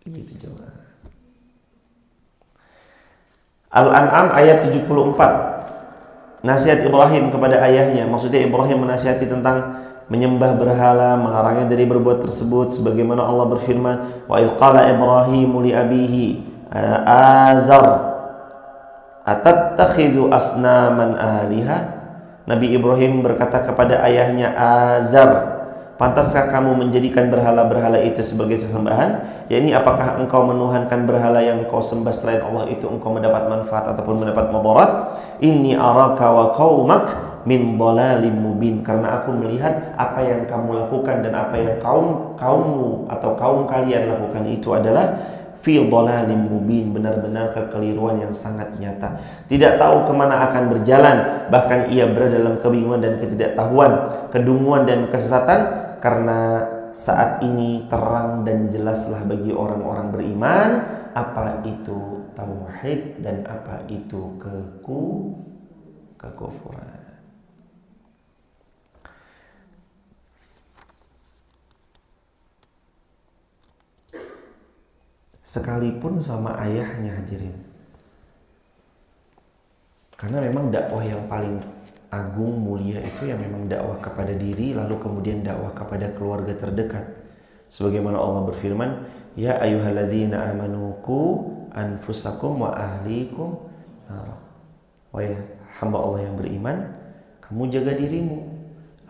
Begitu juga. Al-An'am ayat 74. Nasihat Ibrahim kepada ayahnya. Maksudnya Ibrahim menasihati tentang menyembah berhala, melarangnya dari berbuat tersebut, sebagaimana Allah berfirman, wa qala Ibrahimu li abihi azar atattakhidhu asnaman aliha. Nabi Ibrahim berkata kepada ayahnya Azar, pantaskah kamu menjadikan berhala-berhala itu sebagai sesembahan? Yakni apakah engkau menuhankan berhala yang engkau sembah selain Allah itu engkau mendapat manfaat ataupun mendapat mudarat? Inni araka wa qaumak min dhalalim mubin. Karena aku melihat apa yang kamu lakukan dan apa yang kaummu atau kaum kalian lakukan itu adalah fi dhalalim mubin, benar-benar kekeliruan yang sangat nyata. Tidak tahu kemana akan berjalan, bahkan ia berada dalam kebingungan dan ketidaktahuan, kedunguan dan kesesatan. Karena saat ini terang dan jelaslah bagi orang-orang beriman apa itu tauhid dan apa itu kekufuran. Sekalipun sama ayahnya, hadirin. Karena memang dakwah yang paling agung, mulia itu yang memang dakwah kepada diri, lalu kemudian dakwah kepada keluarga terdekat. Sebagaimana Allah berfirman, ya ayyuhalladzina amanu qu anfusakum wa ahlikum nar. Wahai hamba Allah yang beriman, kamu jaga dirimu,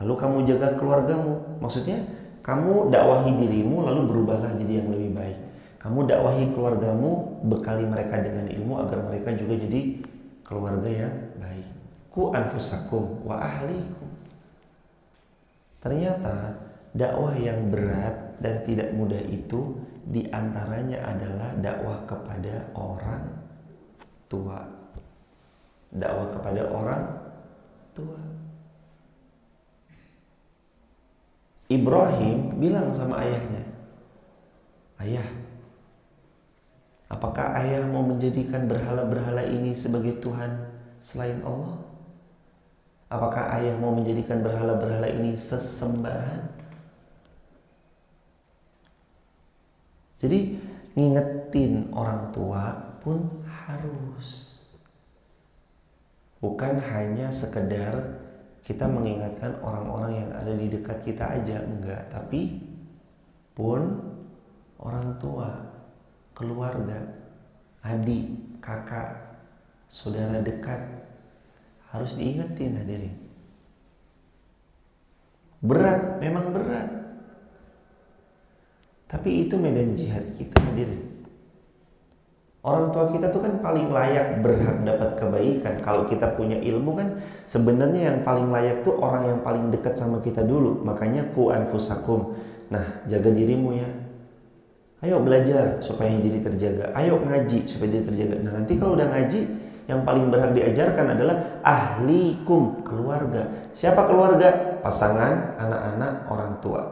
lalu kamu jaga keluargamu. Maksudnya, kamu dakwahi dirimu lalu berubahlah jadi yang lebih baik. Kamu dakwahi keluargamu, bekali mereka dengan ilmu agar mereka juga jadi keluarga yang baik. Ku anfusakum wa ahlikum. Ternyata dakwah yang berat dan tidak mudah itu diantaranya adalah dakwah kepada orang tua. Dakwah kepada orang tua. Ibrahim bilang sama ayahnya, ayah, apakah ayah mau menjadikan berhala-berhala ini sebagai Tuhan selain Allah? Apakah ayah mau menjadikan berhala-berhala ini sesembahan? Jadi ngingetin orang tua pun harus. Bukan hanya sekedar kita mengingatkan orang-orang yang ada di dekat kita aja, enggak. Tapi pun orang tua, keluarga, adik, kakak, saudara dekat harus diingetin, hadirin. Berat, memang berat. Tapi itu medan jihad kita, hadirin. Orang tua kita tuh kan paling layak, berhak dapat kebaikan. Kalau kita punya ilmu kan sebenarnya yang paling layak tuh orang yang paling dekat sama kita dulu. Makanya ku anfusakum. Nah, jaga dirimu ya. Ayo belajar supaya diri terjaga. Ayo ngaji supaya diri terjaga. Nah, nanti kalau udah ngaji, yang paling berhak diajarkan adalah ahlikum, keluarga. Siapa keluarga? Pasangan, anak-anak, orang tua.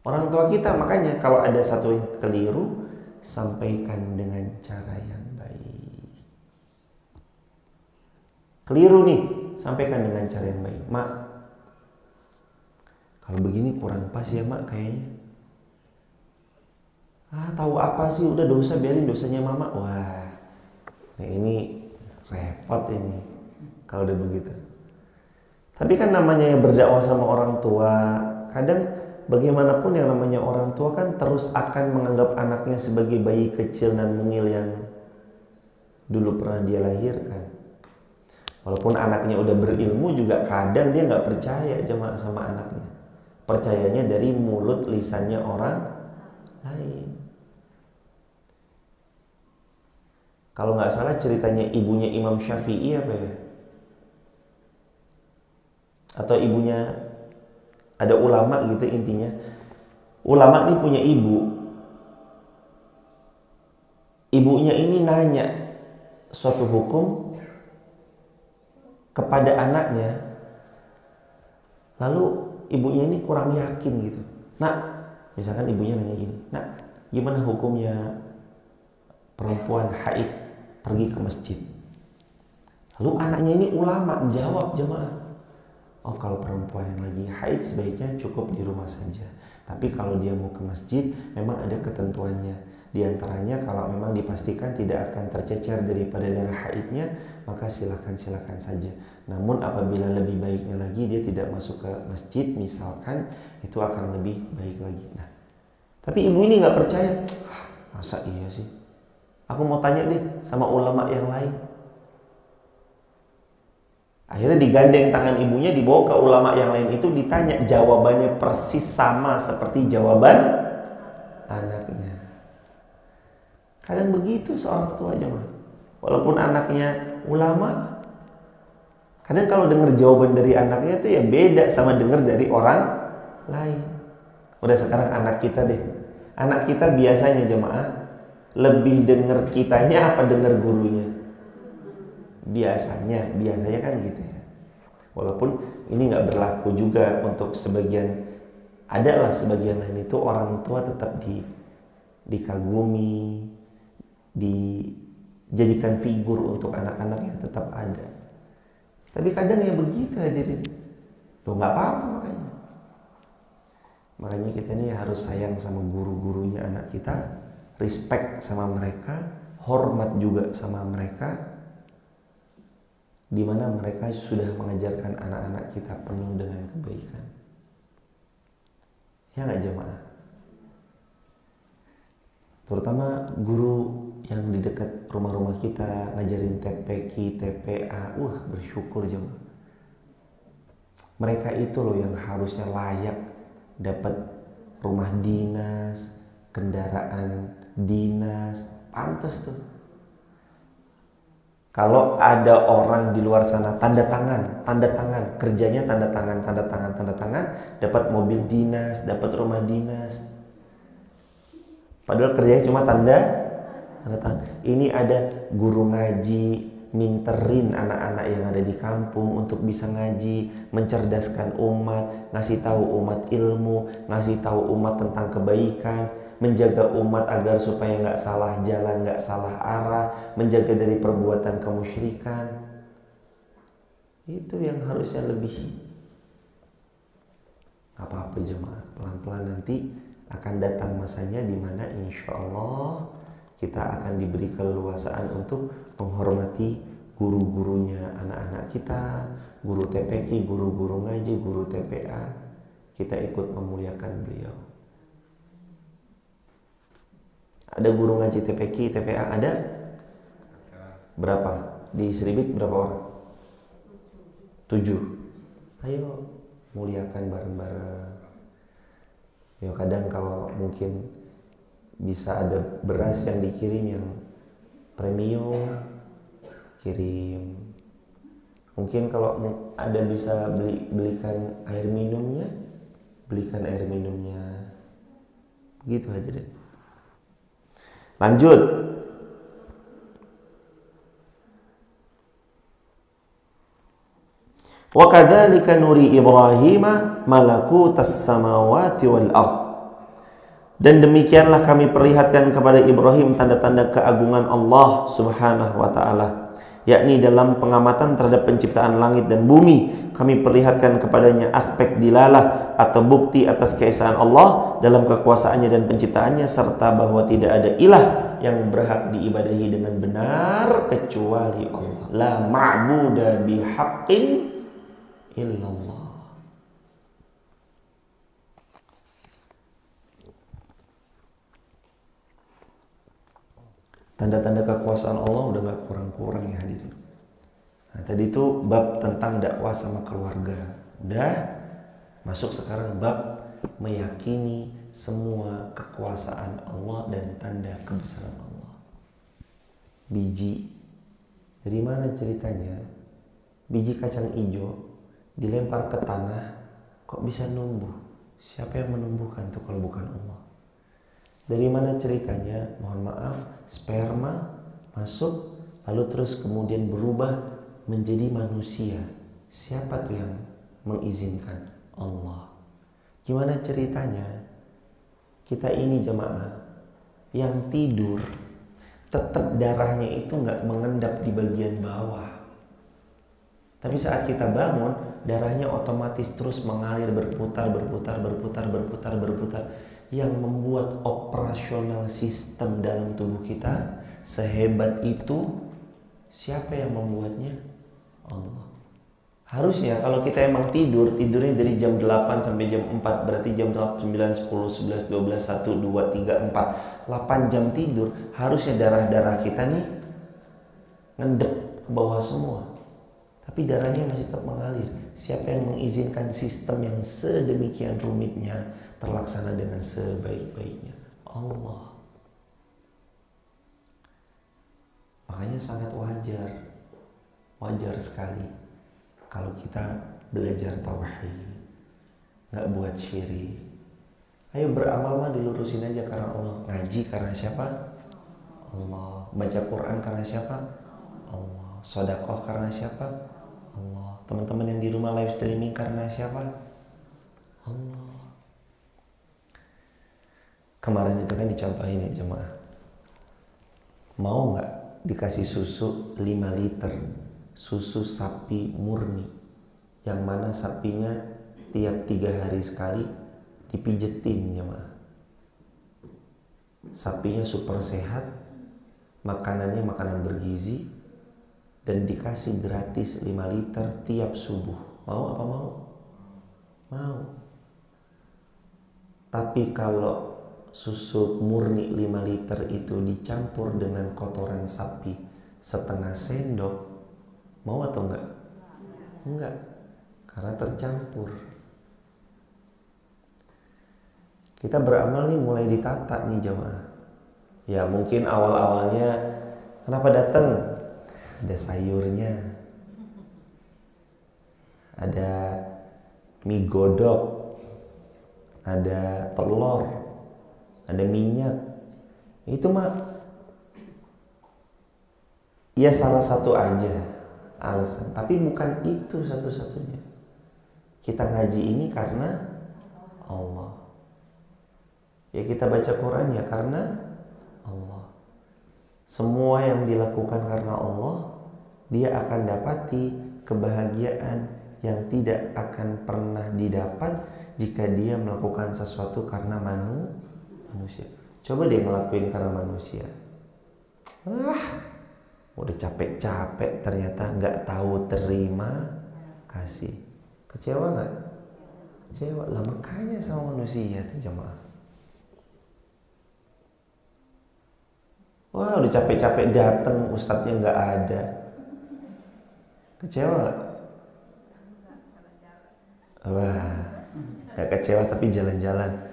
Orang tua kita, makanya kalau ada satu yang keliru, sampaikan dengan cara yang baik. Keliru nih, sampaikan dengan cara yang baik. Mak, kalau begini kurang pas ya mak kayaknya. Tahu apa sih, udah dosa, biarin dosanya mama. Wah, nah ini repot ini kalau udah begitu. Tapi kan namanya yang berdakwah sama orang tua, kadang bagaimanapun yang namanya orang tua kan terus akan menganggap anaknya sebagai bayi kecil dan mungil yang dulu pernah dia lahirkan. Walaupun anaknya udah berilmu juga kadang dia nggak percaya sama anaknya. Percayanya dari mulut lisannya orang lain. Kalau nggak salah ceritanya ibunya Imam Syafi'i apa ya? Atau ibunya, ada ulama gitu intinya. Ulama ini punya ibu. ibunya ini nanya suatu hukum kepada anaknya, lalu ibunya ini kurang yakin gitu. Nak, misalkan ibunya nanya gini, nak, gimana hukumnya perempuan haid pergi ke masjid? Lalu anaknya ini ulama jawab jamaah, oh kalau perempuan yang lagi haid sebaiknya cukup di rumah saja. Tapi kalau dia mau ke masjid memang ada ketentuannya. Di antaranya kalau memang dipastikan tidak akan tercecer daripada darah haidnya, maka silakan saja. Namun apabila lebih baiknya lagi dia tidak masuk ke masjid misalkan, itu akan lebih baik lagi. Nah, tapi ibu ini nggak percaya. Masa iya sih? Aku mau tanya deh sama ulama yang lain. Akhirnya digandeng tangan ibunya, dibawa ke ulama yang lain itu, ditanya, jawabannya persis sama seperti jawaban anaknya. Kadang begitu seorang tua jemaah. Walaupun anaknya ulama, kadang kalau dengar jawaban dari anaknya itu ya beda sama dengar dari orang lain. Udah sekarang anak kita deh. Anak kita biasanya jemaah lebih dengar kitanya apa dengar gurunya? Biasanya kan gitu ya. Walaupun ini nggak berlaku juga untuk sebagian, adalah sebagian lain itu orang tua tetap dikagumi, dijadikan figur untuk anak-anaknya tetap ada. Tapi kadang ya begitu hadirin. Tuh nggak apa-apa makanya kita ini harus sayang sama guru-gurunya anak kita, respect sama mereka, hormat juga sama mereka, di mana mereka sudah mengajarkan anak-anak kita penuh dengan kebaikan. Ya nggak jemaah? Terutama guru yang di dekat rumah-rumah kita ngajarin TPQ, TPA, bersyukur jemaah. Mereka itu loh yang harusnya layak dapat rumah dinas, kendaraan dinas, pantas tuh. Kalau ada orang di luar sana tanda tangan, kerjanya tanda tangan, dapat mobil dinas, dapat rumah dinas. Padahal kerjanya cuma tanda tangan. Ini ada guru ngaji, minterin anak-anak yang ada di kampung untuk bisa ngaji, mencerdaskan umat, ngasih tahu umat ilmu, ngasih tahu umat tentang kebaikan, menjaga umat agar supaya nggak salah jalan, nggak salah arah, menjaga dari perbuatan kemusyrikan. Itu yang harusnya lebih. Gak apa-apa jemaah, pelan-pelan nanti akan datang masanya di mana insya Allah kita akan diberi keleluasaan untuk menghormati guru-gurunya anak-anak kita, guru TPQ, guru-guru ngaji, guru TPA. Kita ikut memuliakan beliau. Ada guru ngaji TPQ, TPA ada? Berapa? Di Seribit berapa orang? 7. Ayo muliakan bareng-bareng. Ya kadang kalau mungkin bisa ada beras yang dikirim yang premium, kirim. Mungkin kalau ada bisa belikan air minumnya, belikan air minumnya. Begitu hadirin. Lanjut. Wa kadzalika nuri Ibrahim malakutas samawati wal ard. Dan demikianlah kami perlihatkan kepada Ibrahim tanda-tanda keagungan Allah Subhanahu wa taala, yakni dalam pengamatan terhadap penciptaan langit dan bumi. Kami perlihatkan kepadanya aspek dilalah atau bukti atas keesaan Allah dalam kekuasaannya dan penciptaannya, serta bahwa tidak ada ilah yang berhak diibadahi dengan benar kecuali Allah. La ma'buda bihaqqin illallah. Tanda-tanda kekuasaan Allah udah gak kurang-kurang ya hadirin. Nah, tadi itu bab tentang dakwah sama keluarga. Udah masuk sekarang bab meyakini semua kekuasaan Allah dan tanda kebesaran Allah. Biji. Dari mana ceritanya? Biji kacang hijau dilempar ke tanah kok bisa numbuh? Siapa yang menumbuhkan tuh kalau bukan Allah? Dari mana ceritanya? Mohon maaf, Sperma masuk, lalu terus kemudian berubah menjadi manusia. Siapa tuh yang mengizinkan? Allah. Gimana ceritanya? Kita ini jemaah yang tidur, tetap darahnya itu nggak mengendap di bagian bawah. Tapi saat kita bangun, darahnya otomatis terus mengalir, berputar. Yang membuat operasional sistem dalam tubuh kita sehebat itu, siapa yang membuatnya? Allah. Harusnya kalau kita emang tidurnya dari jam 8 sampai jam 4, berarti jam 9, 10, 11, 12, 1, 2, 3, 4, 8 jam tidur. Harusnya darah-darah kita nih ngendep ke bawah semua. Tapi darahnya masih tetap mengalir. Siapa yang mengizinkan sistem yang sedemikian rumitnya terlaksana dengan sebaik-baiknya? Allah. Makanya sangat wajar sekali kalau kita belajar tauhid, nggak buat syirik. Ayo beramal mah dilurusin aja karena Allah. Ngaji karena siapa? Allah. Baca Quran karena siapa? Allah. Sedekah karena siapa? Allah. Teman-teman yang di rumah live streaming karena siapa? Allah. Kemarin itu kan dicontohin ya jemaah. Mau nggak dikasih susu 5 liter, susu sapi murni, yang mana sapinya tiap 3 hari sekali dipijetin jemaah. Sapinya super sehat, makanannya makanan bergizi, dan dikasih gratis 5 liter tiap subuh. Mau apa mau? Mau. Tapi kalau susu murni 5 liter itu dicampur dengan kotoran sapi setengah sendok, mau atau enggak? Enggak, karena tercampur. Kita beramal nih mulai ditata nih jemaah. Ya mungkin awal-awalnya kenapa datang? Ada sayurnya, ada mie godok, ada telur, ada minyak. Itu mah ya salah satu aja alasan, tapi bukan itu satu-satunya. Kita ngaji ini karena Allah. Ya kita baca Quran ya karena Allah. Semua yang dilakukan karena Allah, dia akan dapati kebahagiaan yang tidak akan pernah didapat jika dia melakukan sesuatu karena manusia. Coba dia ngelakuin karena manusia. Udah capek-capek ternyata nggak tahu terima kasih. Kecewa nggak? Kecewa lah, makanya sama manusia tuh jemaah. Wah udah capek-capek datang, ustadznya nggak ada. Kecewa nggak? Wah nggak kecewa tapi jalan-jalan.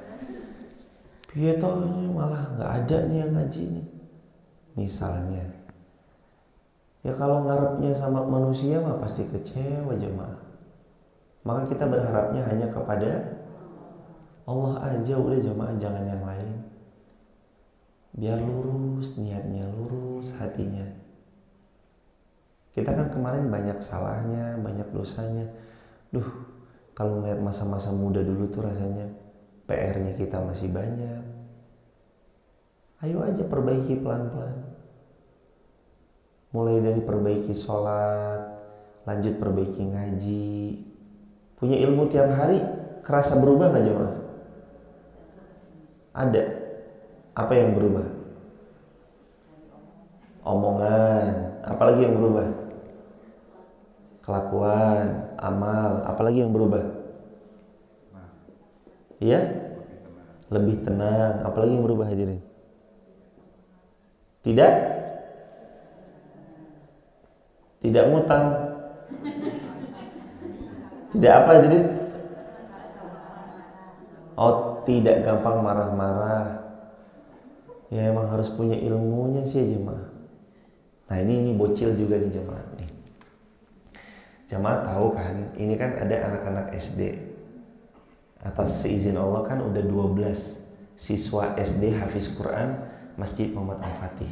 Piye toh malah nggak ada nih yang ngaji nih. Misalnya, ya kalau ngarepnya sama manusia mah pasti kecewa jemaah. Maka kita berharapnya hanya kepada Allah aja udah jemaah, jangan yang lain. Biar lurus niatnya, lurus hatinya. Kita kan kemarin banyak salahnya, banyak dosanya. Kalau ngeliat masa-masa muda dulu tuh rasanya PR-nya kita masih banyak. Ayo aja perbaiki pelan-pelan. Mulai dari perbaiki sholat, lanjut perbaiki ngaji. Punya ilmu tiap hari, kerasa berubah gak jemaah? Ada. Apa yang berubah? Omongan. Apalagi yang berubah? Kelakuan, amal. Apalagi yang berubah? Iya? Lebih tenang. Apalagi yang berubah hadirin? Tidak? Tidak ngutang. Tidak apa hadirin? Oh, tidak gampang marah-marah. Ya emang harus punya ilmunya sih jemaah. Nah ini bocil juga nih jemaah nih. Jemaah tahu kan, ini kan ada anak-anak SD. Atas seizin Allah kan udah 12 siswa SD hafiz Quran Masjid Muhammad Al-Fatih.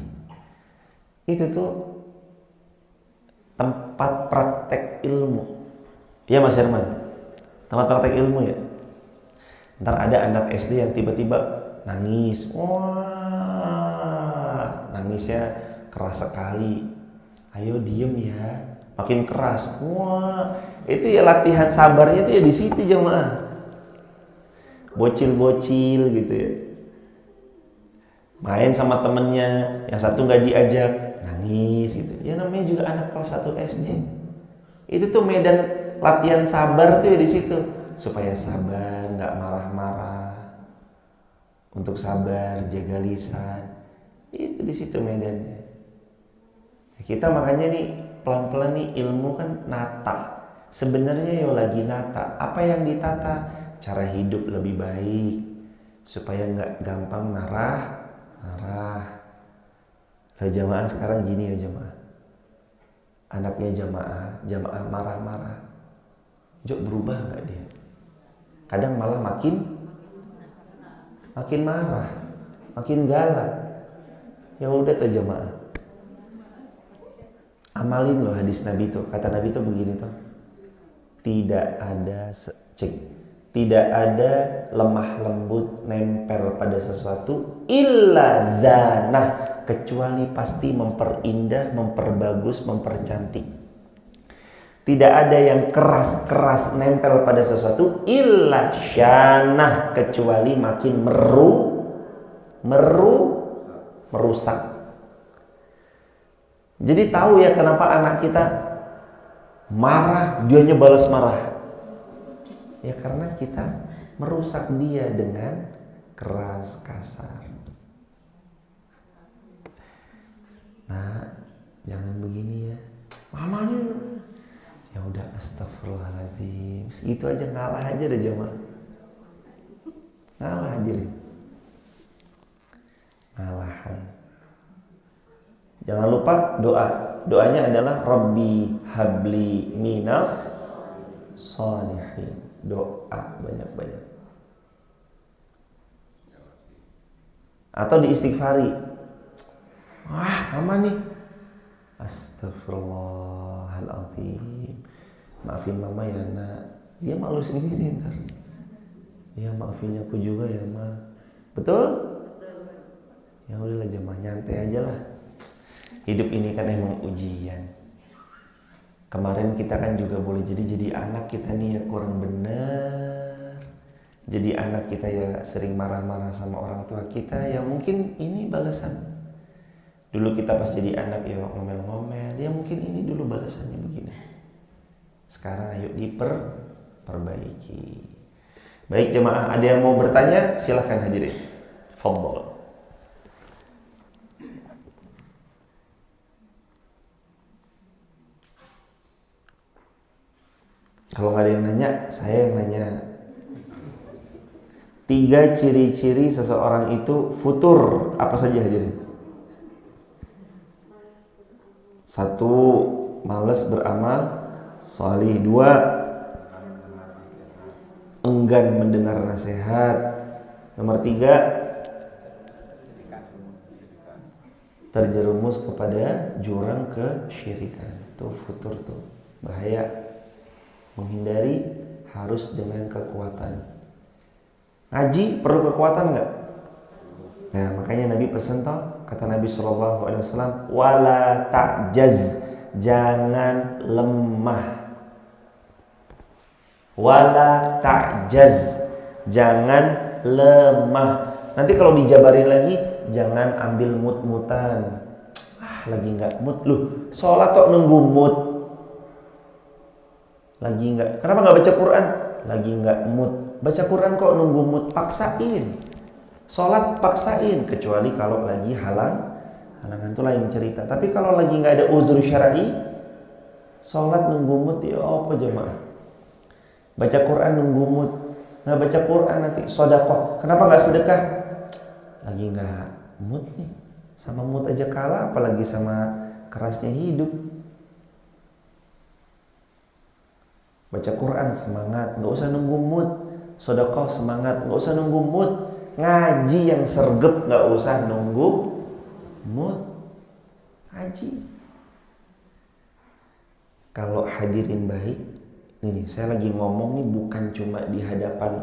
Itu tuh tempat praktek ilmu. Ya Mas Herman, tempat praktek ilmu ya. Ntar ada anak SD yang tiba-tiba nangis. Wah, nangisnya keras sekali. Ayo diem ya, makin keras. Wah, itu ya latihan sabarnya itu ya di situ jemaah. Bocil-bocil gitu ya. Main sama temennya, yang satu nggak diajak, nangis gitu. Ya namanya juga anak kelas 1 SD. Itu tuh medan latihan sabar tuh ya di situ. Supaya sabar, nggak marah-marah. Untuk sabar, jaga lisan. Itu di situ medannya. Kita makanya nih pelan-pelan nih ilmu kan nata. Sebenarnya yo lagi nata. Apa yang ditata? Cara hidup lebih baik supaya nggak gampang marah. Lah jamaah sekarang gini ya jamaah. Anaknya jamaah marah-marah. Jok berubah nggak dia? Kadang malah makin marah, makin galak. Ya udah tuh jamaah. Amalin loh hadis Nabi itu. Kata Nabi itu begini tuh. Tidak ada lemah lembut nempel pada sesuatu illa zanah, kecuali pasti memperindah, memperbagus, mempercantik. Tidak ada yang keras-keras nempel pada sesuatu illa syanah, kecuali makin merusak. Jadi tahu ya kenapa anak kita marah, dianya balas marah. Ya karena kita merusak dia dengan keras, kasar. Nah, jangan begini ya. Mamanya. Ya udah astagfirullahaladzim. Segitu aja, ngalah aja deh jemaah. Ngalah hadirin. Ngalahan. Jangan lupa doa. Doanya adalah Rabbi habli minas sholihin. Doa banyak-banyak. Atau diistighfari. Wah, mama nih. Astagfirullahaladzim. Maafin mama ya nak. Dia malu sendiri ntar. Ya maafin aku juga ya ma. Betul? Ya udahlah jemaah, nyantai aja lah. Hidup ini kan emang ujian. Kemarin kita kan juga boleh jadi anak kita nih ya kurang benar. Jadi anak kita ya sering marah-marah sama orang tua kita. Ya mungkin ini balasan. Dulu kita pas jadi anak ya ngomel-ngomel. Ya mungkin ini dulu balasannya begini. Sekarang ayo diperbaiki. Baik jemaah, ada yang mau bertanya? Silahkan hadirin. Fadhol. Kalau nggak ada yang nanya, saya yang nanya. 3 ciri-ciri seseorang itu futur. Apa saja hadirin? 1. Malas beramal sholih. 2. Enggan mendengar nasihat. Nomor 3. Terjerumus kepada jurang kesyirikan. Tuh futur tuh. Bahaya. Menghindari harus dengan kekuatan. Ngaji perlu kekuatan nggak? Nah makanya Nabi pesan toh, kata Nabi SAW, wala ta'jaz, jangan lemah. Wala ta'jaz, jangan lemah. Nanti kalau dijabarin lagi, jangan ambil mut-mutan. Lagi nggak mood, loh sholat kok nunggu mood. Lagi nggak, kenapa nggak baca Quran? Lagi nggak mood. Baca Quran kok nunggu mood, paksain. Sholat paksain, kecuali kalau lagi halangan itu lain cerita. Tapi kalau lagi nggak ada uzur syar'i, sholat nunggu mood ya apa jemaah? Baca Quran nunggu mood, nggak baca Quran nanti sedekah. Kenapa nggak sedekah? Lagi nggak mood nih, sama mood aja kalah, apalagi sama kerasnya hidup. Baca Quran semangat, nggak usah nunggu mood. Sedekah semangat, nggak usah nunggu mood. Ngaji yang sergep, nggak usah nunggu mood haji. Kalau hadirin baik, ini saya lagi ngomong nih bukan cuma di hadapan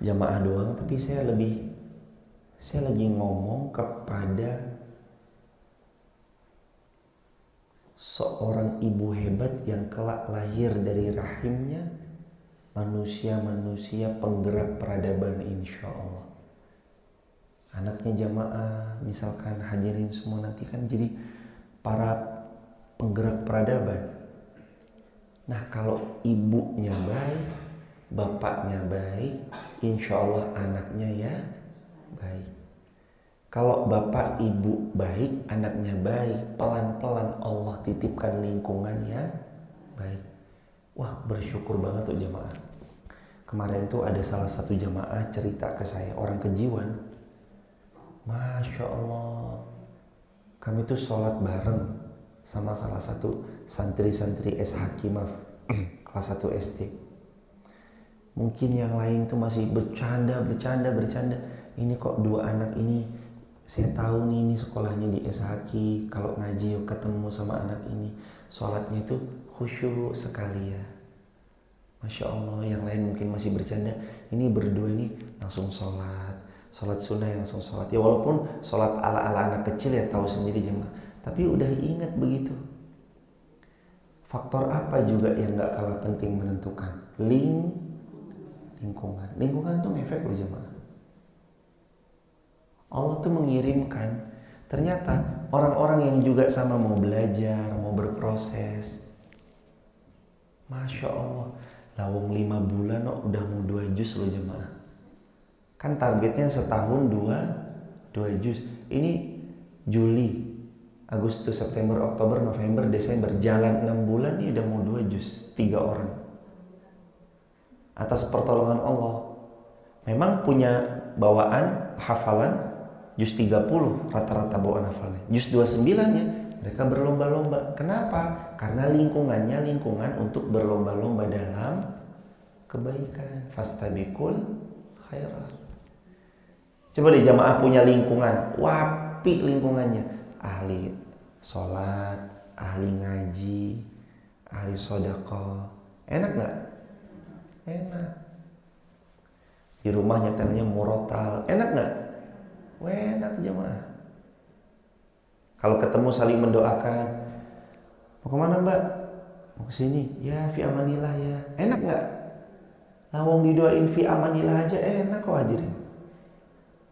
jamaah doang, tapi saya lagi ngomong kepada seorang ibu hebat yang kelak lahir dari rahimnya manusia-manusia penggerak peradaban, insya Allah. Anaknya jamaah, misalkan hadirin semua nanti kan jadi para penggerak peradaban. Nah, kalau ibunya baik, bapaknya baik, insya Allah anaknya ya baik. Kalau bapak ibu baik, anaknya baik, pelan-pelan Allah titipkan lingkungan yang baik. Wah, bersyukur banget tuh jamaah. Kemarin tuh ada salah satu jamaah cerita ke saya, orang kejiwan. Masya Allah, kami tuh sholat bareng sama salah satu santri-santri S Hakimah kelas 1 SD. Mungkin yang lain tuh masih bercanda. Ini kok dua anak ini, saya tahu nih ini sekolahnya di S Haki. Kalau ngaji ketemu sama anak ini, sholatnya itu khusyuk sekali ya. Masya Allah, yang lain mungkin masih bercanda. Ini berdua ini langsung sholat sunnah yang langsung sholat. Ya walaupun sholat ala anak kecil ya tahu sendiri jemaah. Tapi udah ingat begitu. Faktor apa juga yang gak kalah penting menentukan? Lingkungan. Lingkungan tuh ngefek loh jemaah. Allah tuh mengirimkan ternyata orang-orang yang juga sama mau belajar, mau berproses. Masya Allah, lawang 5 bulan udah mau 2 juz loh jemaah. Kan targetnya setahun 2 juz. Ini Juli, Agustus, September, Oktober, November, Desember, jalan 6 bulan ini udah mau 2 juz, 3 orang. Atas pertolongan Allah. Memang punya bawaan hafalan juz 30 rata-rata bawaan hafalnya. Juz 29-nya mereka berlomba-lomba. Kenapa? Karena lingkungannya lingkungan untuk berlomba-lomba dalam kebaikan. Fastabiqul khairat. Coba deh jamaah punya lingkungan, wapi lingkungannya. Ahli sholat, ahli ngaji, ahli sedekah. Enak gak? Enak. Di rumahnya nyatanya murotal. Enak gak? Enak jemaah. Kalau ketemu saling mendoakan. Mau kemana mbak? Mau kesini. Ya fi amanillah ya. Enak gak? Lawang didoain fi amanillah aja enak kok hadirin.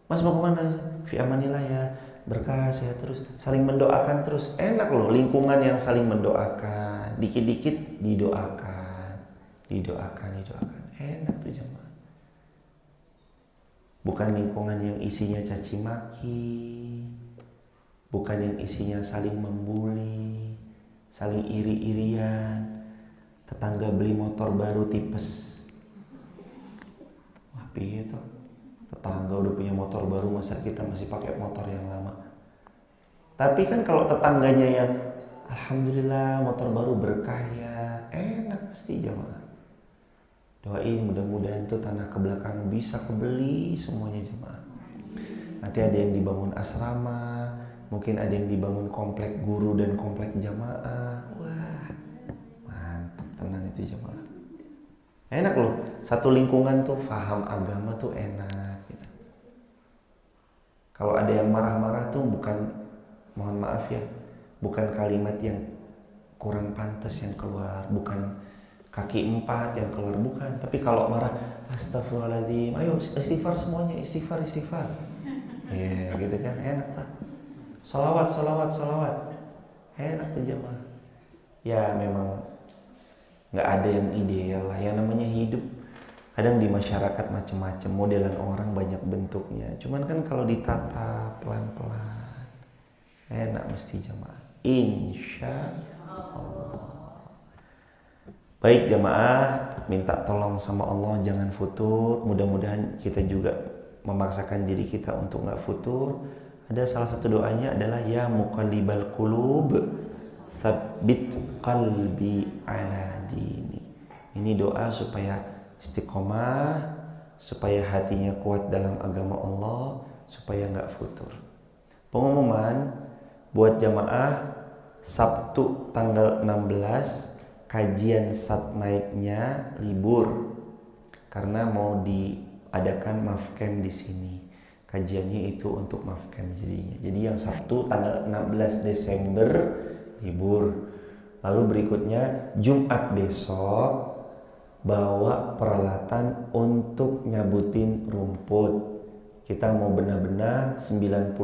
Mas mau kemana? Fi amanillah ya. Berkah ya, terus saling mendoakan terus. Enak loh lingkungan yang saling mendoakan. Dikit-dikit didoakan. Enak tuh jemaah. Bukan lingkungan yang isinya caci maki, bukan yang isinya saling membuli, saling iri-irian. Tetangga beli motor baru tipes. Wah piye toh? Tetangga udah punya motor baru, masa kita masih pakai motor yang lama? Tapi kan kalau tetangganya yang alhamdulillah motor baru berkah ya, enak pasti jemaah. Doain mudah-mudahan tuh tanah ke belakang bisa kebeli semuanya jemaah. Nanti ada yang dibangun asrama, mungkin ada yang dibangun komplek guru dan komplek jamaah. Wah, mantap tenan itu jemaah. Enak loh, satu lingkungan tuh paham agama tuh enak gitu. Kalau ada yang marah-marah tuh bukan, mohon maaf ya, bukan kalimat yang kurang pantas yang keluar, bukan kaki 4 yang keluar, bukan. Tapi kalau marah, astagfirullahaladzim, ayo istighfar semuanya, istighfar. Ya gitu kan, enak tak? Salawat. Enak tuh jemaah. Ya memang nggak ada yang ideal lah, yang namanya hidup. Kadang di masyarakat macam-macam, modelan orang banyak bentuknya. Cuman kan kalau ditata pelan-pelan, enak mesti jemaah. Insya Allah. Baik jemaah, minta tolong sama Allah jangan futur. Mudah-mudahan kita juga memaksakan diri kita untuk nggak futur. Ada salah satu doanya adalah ya muqallibal qulub tsabbit qalbi ala dini. Ini doa supaya istiqomah, supaya hatinya kuat dalam agama Allah, supaya nggak futur. Pengumuman buat jamaah Sabtu tanggal 16 kajian Satnaiknya libur karena mau diadakan mafcam di sini. Kajiannya itu untuk mafcam jadinya. Jadi yang Sabtu tanggal 16 Desember libur. Lalu berikutnya Jumat besok bawa peralatan untuk nyabutin rumput. Kita mau benar-benar 99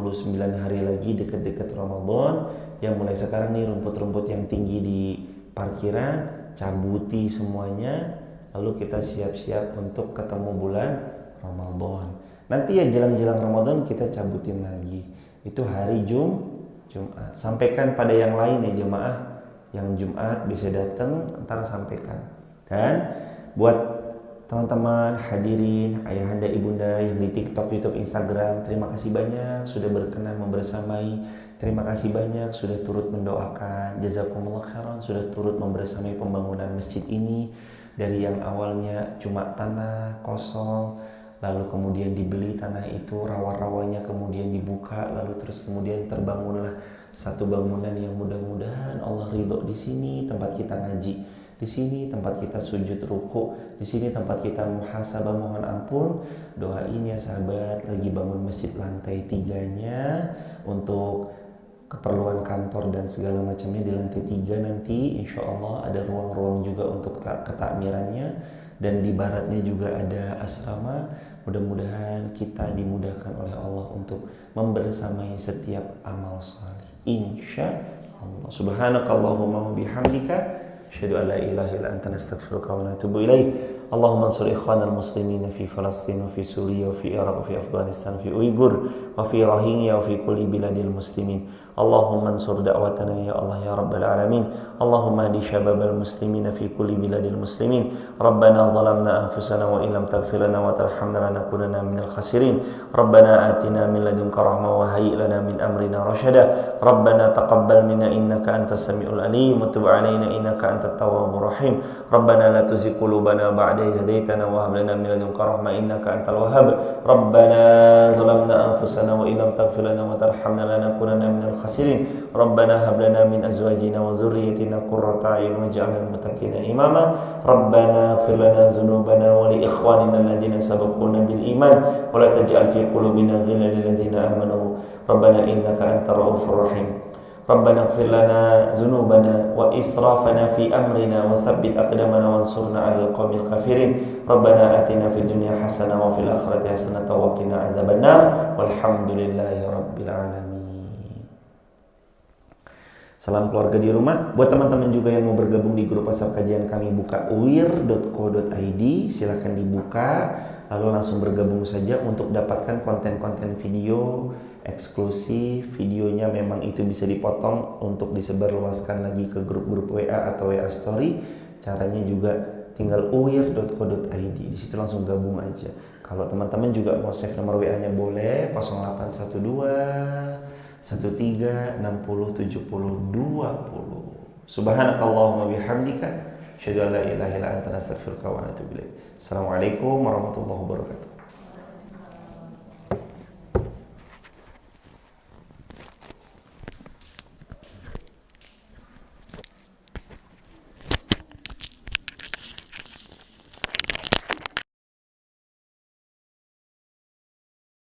hari lagi dekat-dekat Ramadan. Yang mulai sekarang nih rumput-rumput yang tinggi di parkiran cabuti semuanya. Lalu kita siap-siap untuk ketemu bulan Ramadan. Nanti ya jelang-jelang Ramadan kita cabutin lagi. Itu hari Jumat. Sampaikan pada yang lain ya jemaah. Yang Jumat bisa datang, ntar sampaikan. Dan buat teman-teman hadirin, ayahanda, ibunda yang di TikTok, YouTube, Instagram, terima kasih banyak sudah berkenan membersamai. Terima kasih banyak sudah turut mendoakan. Jazakumullah khairan sudah turut membersamai pembangunan masjid ini. Dari yang awalnya cuma tanah kosong, lalu kemudian dibeli tanah itu, rawa-rawanya kemudian dibuka, lalu terus kemudian terbangunlah satu bangunan yang mudah-mudahan Allah ridho di sini tempat kita ngaji. Di sini tempat kita sujud ruku, di sini tempat kita muhasabah mohon ampun. Doain ya sahabat, lagi bangun masjid lantai 3-nya untuk keperluan kantor dan segala macamnya di lantai 3 nanti. Insya Allah ada ruang-ruang juga untuk ketakmirannya, dan di baratnya juga ada asrama. Mudah-mudahan kita dimudahkan oleh Allah untuk membersamai setiap amal salih. Insya Allah. Subhanakallahumma wa bihamdika asyhadu an la ilaha illa anta nastaghfiruka wa natubu ilaik. Allahumma ansur ikhwanal muslimin fi Falastin wa fi Suriya wa fi Iraq wa fi Afghanistan wa fi Uyghur wa fi Rohingya wa fi kulli biladil muslimin. Allahumma ansur da'watana ya Allah ya rabbal alamin. Allahumma hdi syababal muslimin fi kulli biladil muslimin. Rabbana zalamna anfusana wa illam taghfir lana wa tarhamna lanakunanna minal khasirin. Rabbana atina min ladunka rahmah wa hayyi lana min amrina rasyada. Rabbana taqabbal minna innaka antas samiul alim wa tub alaina innaka antat tawwabur rahim. Rabbana la tuzigh qulubana ba'da idh hadaytana wa hab lana min ladunka rahmah innaka antal wahhab. Rabbana zalamna anfusana wa illam taghfir lana wa tarhamna lanakunanna minal khasirin. Rabbana hab lana min azwajina wa dhurriyyatina qurrata a'yun waj'alna lil muttaqina imama. Rabbana ighfir lana dhunubana wa li ikhwanina alladhina sabaquna bil iman wa la taj'al fi qulubina ghillan lil ladzina amanu. Rabbana innaka antar raufur rahim. Rabbana ighfir lana dhunubana wa israfana fi amrina wa tsabbit aqdamana wansurna 'alal qaumil kafirin. Rabbana atina fid dunya hasanah wa fil akhirati hasanah wa qina adzabannar. Walhamdulillahi rabbil alamin. Salam keluarga di rumah. Buat teman-teman juga yang mau bergabung di grup WhatsApp kajian kami buka uir.co.id, silakan dibuka lalu langsung bergabung saja untuk dapatkan konten-konten video eksklusif. Videonya memang itu bisa dipotong untuk disebarluaskan lagi ke grup-grup WA atau WA story. Caranya juga tinggal uir.co.id, di situ langsung gabung aja. Kalau teman-teman juga mau save nomor WA-nya boleh 0812 13 60 70 20. Subhanakallahumma bihamdika asyhadu an la ilaha illa anta nastaghfiruka wa natubu ilaik. Assalamualaikum warahmatullahi wabarakatuh.